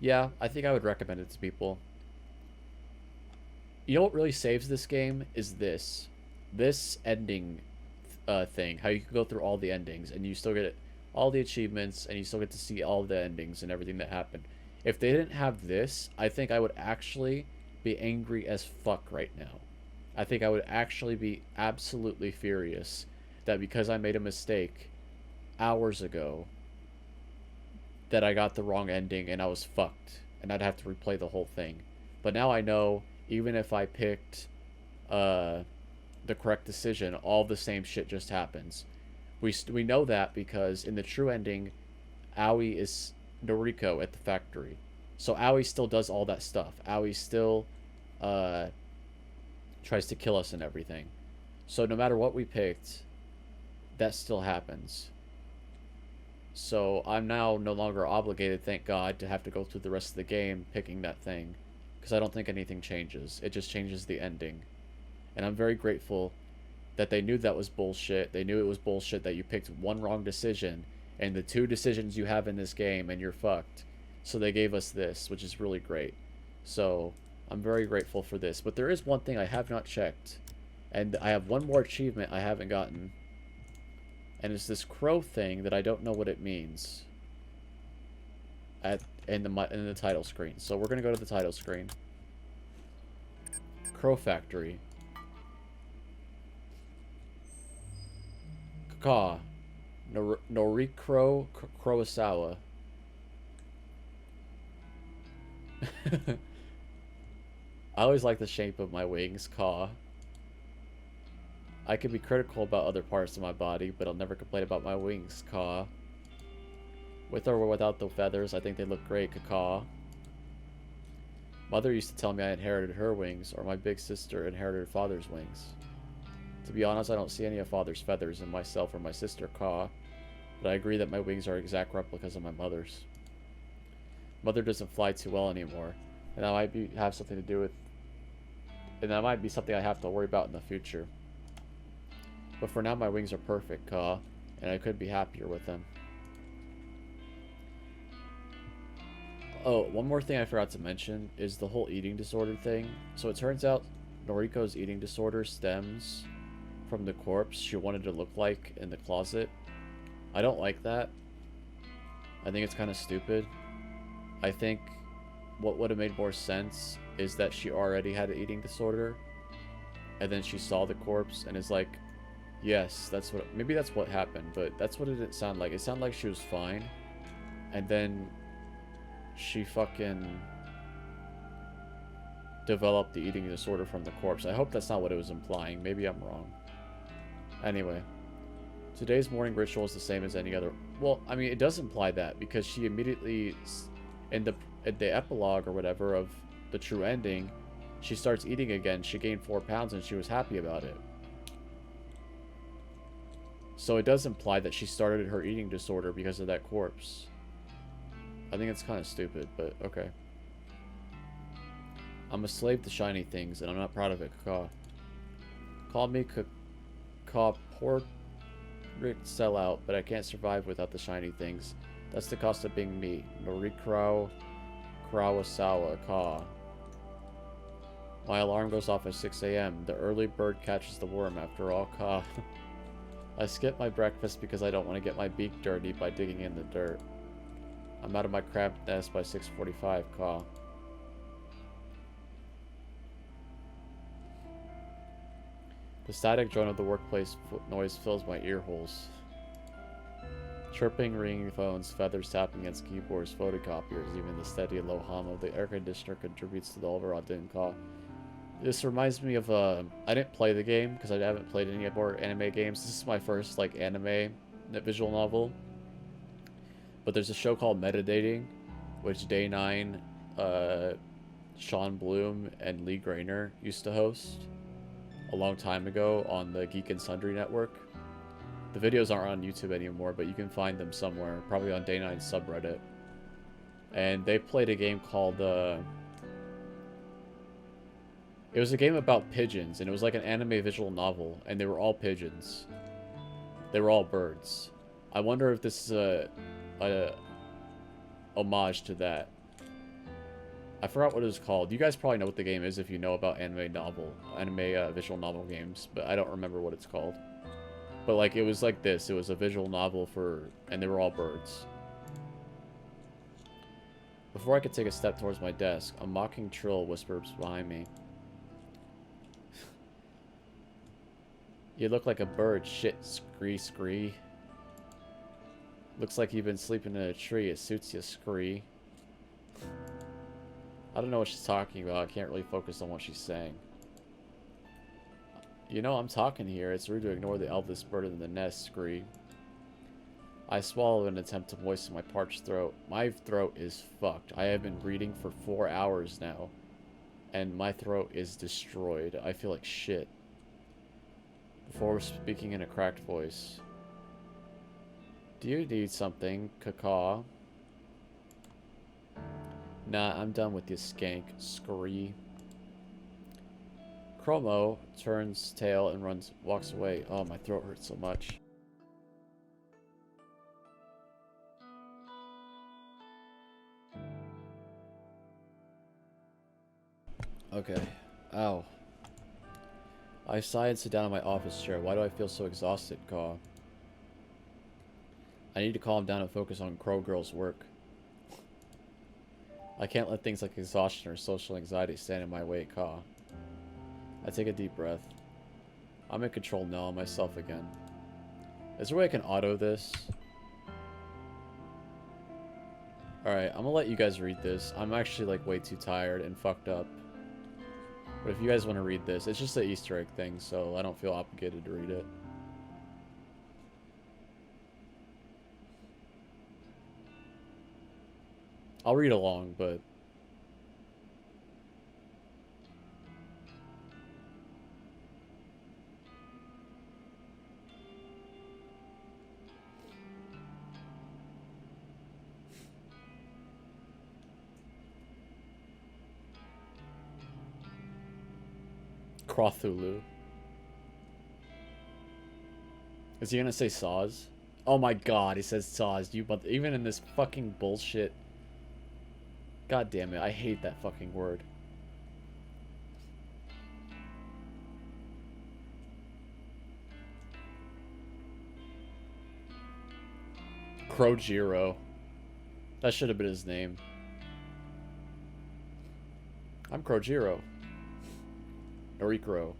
Yeah, I think I would recommend it to people. You know what really saves this game is this ending thing. How you can go through all the endings and you still get all the achievements and you still get to see all the endings and everything that happened. If they didn't have this, I think I would actually be angry as fuck right now. I think I would actually be absolutely furious that because I made a mistake hours ago that I got the wrong ending and I was fucked and I'd have to replay the whole thing. But now I know even if I picked the correct decision, all the same shit just happens. We know that because in the true ending, Aoi is Noriko at the factory. So Aoi still does all that stuff. Aoi still tries to kill us and everything. So no matter what we picked, that still happens. So I'm now no longer obligated, thank God, to have to go through the rest of the game picking that thing. Because I don't think anything changes. It just changes the ending. And I'm very grateful that they knew that was bullshit. They knew it was bullshit that you picked one wrong decision and the 2 decisions you have in this game and you're fucked. So they gave us this, which is really great. So I'm very grateful for this. But there is one thing I have not checked. And I have one more achievement I haven't gotten. And it's this crow thing that I don't know what it means. In the title screen. So we're going to go to the title screen. Crow Factory. Ka. Noriko Kurosawa. I always like the shape of my wings, Ka. I can be critical about other parts of my body, but I'll never complain about my wings, Ka. With or without the feathers, I think they look great, Ka. Mother used to tell me I inherited her wings, or my big sister inherited father's wings. To be honest, I don't see any of father's feathers in myself or my sister, Ka. But I agree that my wings are exact replicas of my mother's. Mother doesn't fly too well anymore, and that might have something to do with... And that might be something I have to worry about in the future. But for now, my wings are perfect, Ka, and I could be happier with them. Oh, one more thing I forgot to mention is the whole eating disorder thing. So it turns out Noriko's eating disorder stems from the corpse she wanted to look like in the closet. I don't like that. I think it's kind of stupid. I think what would have made more sense is that she already had an eating disorder, and then she saw the corpse and is like, yes, that's what... Maybe that's what happened, but that's what it didn't sound like. It sounded like she was fine, and then she fucking developed the eating disorder from the corpse. I hope that's not what it was implying. Maybe I'm wrong. Anyway, today's morning ritual is the same as any other... Well, I mean, it does imply that, because she immediately, in the epilogue or whatever of the true ending, she starts eating again. She gained 4 pounds and she was happy about it. So it does imply that she started her eating disorder because of that corpse. I think it's kind of stupid, but okay. I'm a slave to shiny things, and I'm not proud of it, Ka. Call me poor sellout, but I can't survive without the shiny things. That's the cost of being me. Noriko Kurosawa, Ka. My alarm goes off at 6 a.m. The early bird catches the worm, after all, Ka. I skip my breakfast because I don't want to get my beak dirty by digging in the dirt. I'm out of my crab nest by 6:45, Ka. The static drone of the workplace noise fills my ear holes. Chirping, ringing phones, feathers tapping against keyboards, photocopiers, even the steady low hum of the air conditioner contributes to the overall dim Ka. This reminds me of, I didn't play the game because I haven't played any more anime games. This is my first, like, anime visual novel. But there's a show called Metadating, which Day 9, Sean Bloom and Lee Grainer used to host a long time ago on the Geek and Sundry network. The videos aren't on YouTube anymore, but you can find them somewhere, probably on Day 9's subreddit. And they played a game called, it was a game about pigeons, and it was like an anime visual novel, and they were all pigeons. They were all birds. I wonder if this is a homage to that. I forgot what it was called. You guys probably know what the game is if you know about anime visual novel games, but I don't remember what it's called. But like, it was like this. It was a visual novel and they were all birds. Before I could take a step towards my desk, a mocking trill whispers behind me. You look like a bird. Shit, scree, scree. Looks like you've been sleeping in a tree. It suits you, scree. I don't know what she's talking about. I can't really focus on what she's saying. You know, I'm talking here. It's rude to ignore the eldest bird in the nest, scree. I swallow in an attempt to moisten my parched throat. My throat is fucked. I have been reading for 4 hours now, and my throat is destroyed. I feel like shit. Before speaking in a cracked voice. Do you need something, Kaka? Nah, I'm done with you, skank, scree. Chromo turns tail and walks away. Oh, my throat hurts so much. Okay. Ow. I sigh and sit down in my office chair. Why do I feel so exhausted, Ka? I need to calm down and focus on Crow Girl's work. I can't let things like exhaustion or social anxiety stand in my way, Ka. I take a deep breath. I'm in control now of myself again. Is there a way I can auto this? Alright, I'm gonna let you guys read this. I'm actually like way too tired and fucked up. But if you guys want to read this, it's just an Easter egg thing, so I don't feel obligated to read it. I'll read along, but... Cthulhu. Is he gonna say Saws? Oh my god, he says Saws. Even in this fucking bullshit. God damn it, I hate that fucking word. Krojiro. That should have been his name. I'm Krojiro. Norikoro.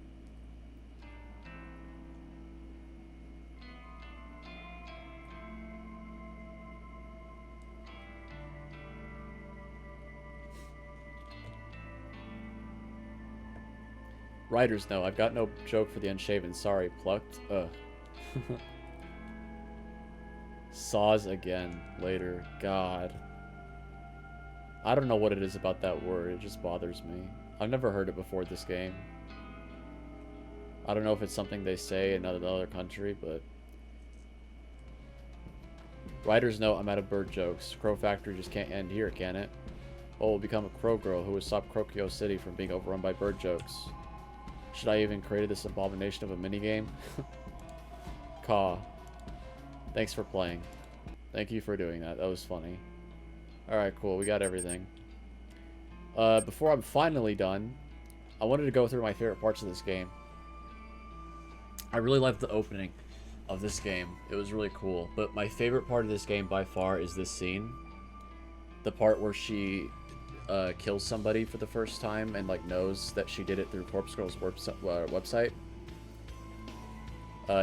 Writers know, I've got no joke for the unshaven. Sorry, plucked. Ugh. Saws again later. God. I don't know what it is about that word. It just bothers me. I've never heard it before this game. I don't know if it's something they say in another country, but... Writers know I'm out of bird jokes. Crow Factory just can't end here, can it? What will become a crow girl who will stop Krokyo City from being overrun by bird jokes? Should I even create this abomination of a minigame? Ka. Thanks for playing. Thank you for doing that. That was funny. Alright, cool. We got everything. Before I'm finally done, I wanted to go through my favorite parts of this game. I really liked the opening of this game. It was really cool. But my favorite part of this game by far is this scene. The part where she kills somebody for the first time and like knows that she did it through Corpse Girl's website.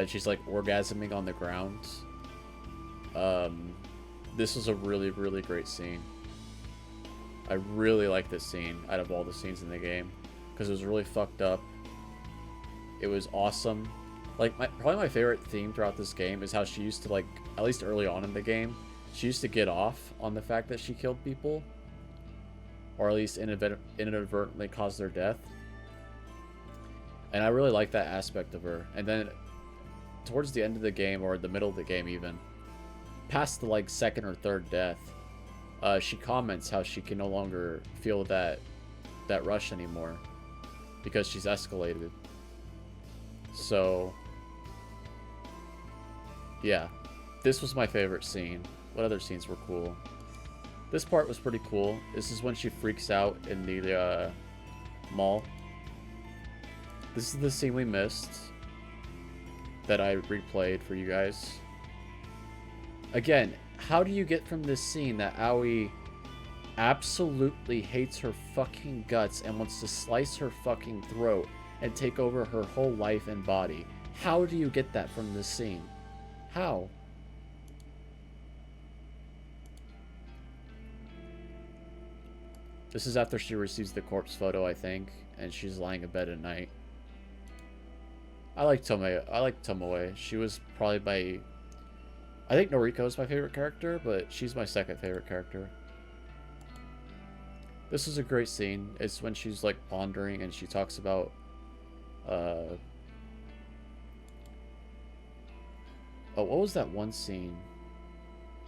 She's like orgasming on the ground. This was a really, really great scene. I really like this scene out of all the scenes in the game because it was really fucked up. It was awesome. Like, probably my favorite theme throughout this game is how she used to, like, at least early on in the game, she used to get off on the fact that she killed people. Or at least inadvertently caused their death. And I really like that aspect of her. And then, towards the end of the game, or the middle of the game even, past the, like, second or third death, she comments how she can no longer feel that rush anymore. Because she's escalated. So... yeah, this was my favorite scene. What other scenes were cool? This part was pretty cool. This is when she freaks out in the mall. This is the scene we missed that I replayed for you guys. Again, how do you get from this scene that Aoi absolutely hates her fucking guts and wants to slice her fucking throat and take over her whole life and body. How do you get that from this scene? How? This is after she receives the corpse photo, I think, and she's lying in bed at night. I like Tomoe. She was probably my... I think Noriko is my favorite character, but she's my second favorite character. This is a great scene. It's when she's like pondering and she talks about oh, what was that one scene?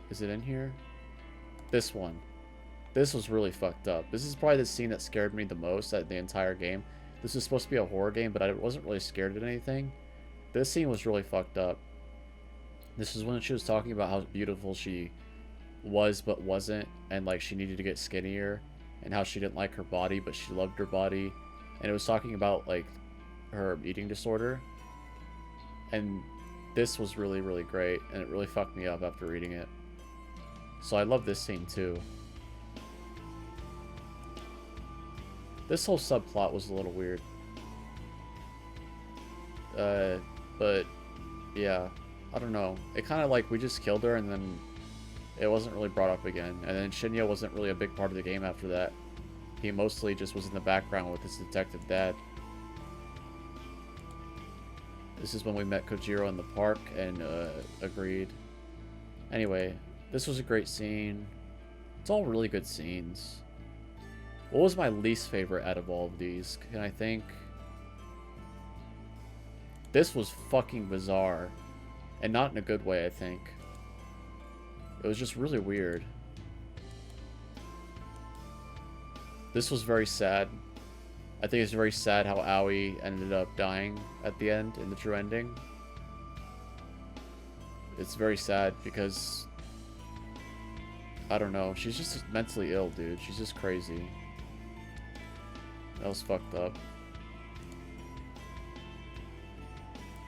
Is it in here? This one. This was really fucked up. This is probably the scene that scared me the most at the entire game. This is supposed to be a horror game, but I wasn't really scared of anything. This scene was really fucked up. This is when she was talking about how beautiful she was but wasn't, and like she needed to get skinnier, and how she didn't like her body but she loved her body. And it was talking about like her eating disorder. And this was really, really great, and it really fucked me up after reading it. So I love this scene too. This whole subplot was a little weird. But yeah, I don't know. It kind of like we just killed her and then it wasn't really brought up again. And then Shinya wasn't really a big part of the game after that. He mostly just was in the background with his detective dad. This is when we met Kojiro in the park and agreed. Anyway, this was a great scene. It's all really good scenes. What was my least favorite out of all of these? Can I think? This was fucking bizarre. And not in a good way, I think. It was just really weird. This was very sad. I think it's very sad how Aoi ended up dying at the end, in the true ending. It's very sad because... I don't know. She's just mentally ill, dude. She's just crazy. That was fucked up.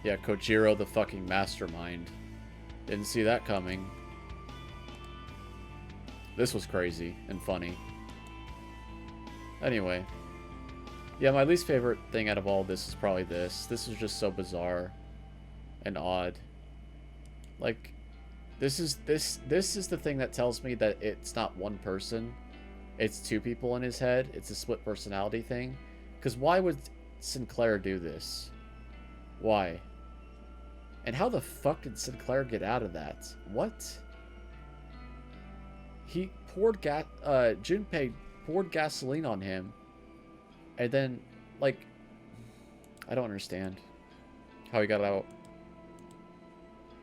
Yeah, Kojiro, the fucking mastermind. Didn't see that coming. This was crazy and funny. Anyway. Yeah, my least favorite thing out of all this is probably this. This was just so bizarre and odd. Like, this is the thing that tells me that it's not one person. It's two people in his head. It's a split personality thing. Because why would Sinclair do this? Why? And how the fuck did Sinclair get out of that? What? He poured Junpei poured gasoline on him. And then, like, I don't understand how he got out.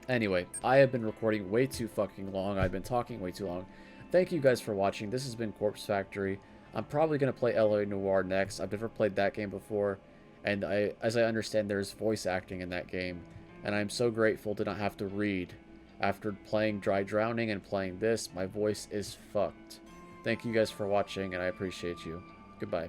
Anyway, I have been recording way too fucking long. I've been talking way too long. Thank you guys for watching. This has been Corpse Factory. I'm probably going to play LA Noire next. I've never played that game before. And as I understand, there's voice acting in that game. And I'm so grateful to not have to read. After playing Dry Drowning and playing this, my voice is fucked. Thank you guys for watching, and I appreciate you. Goodbye.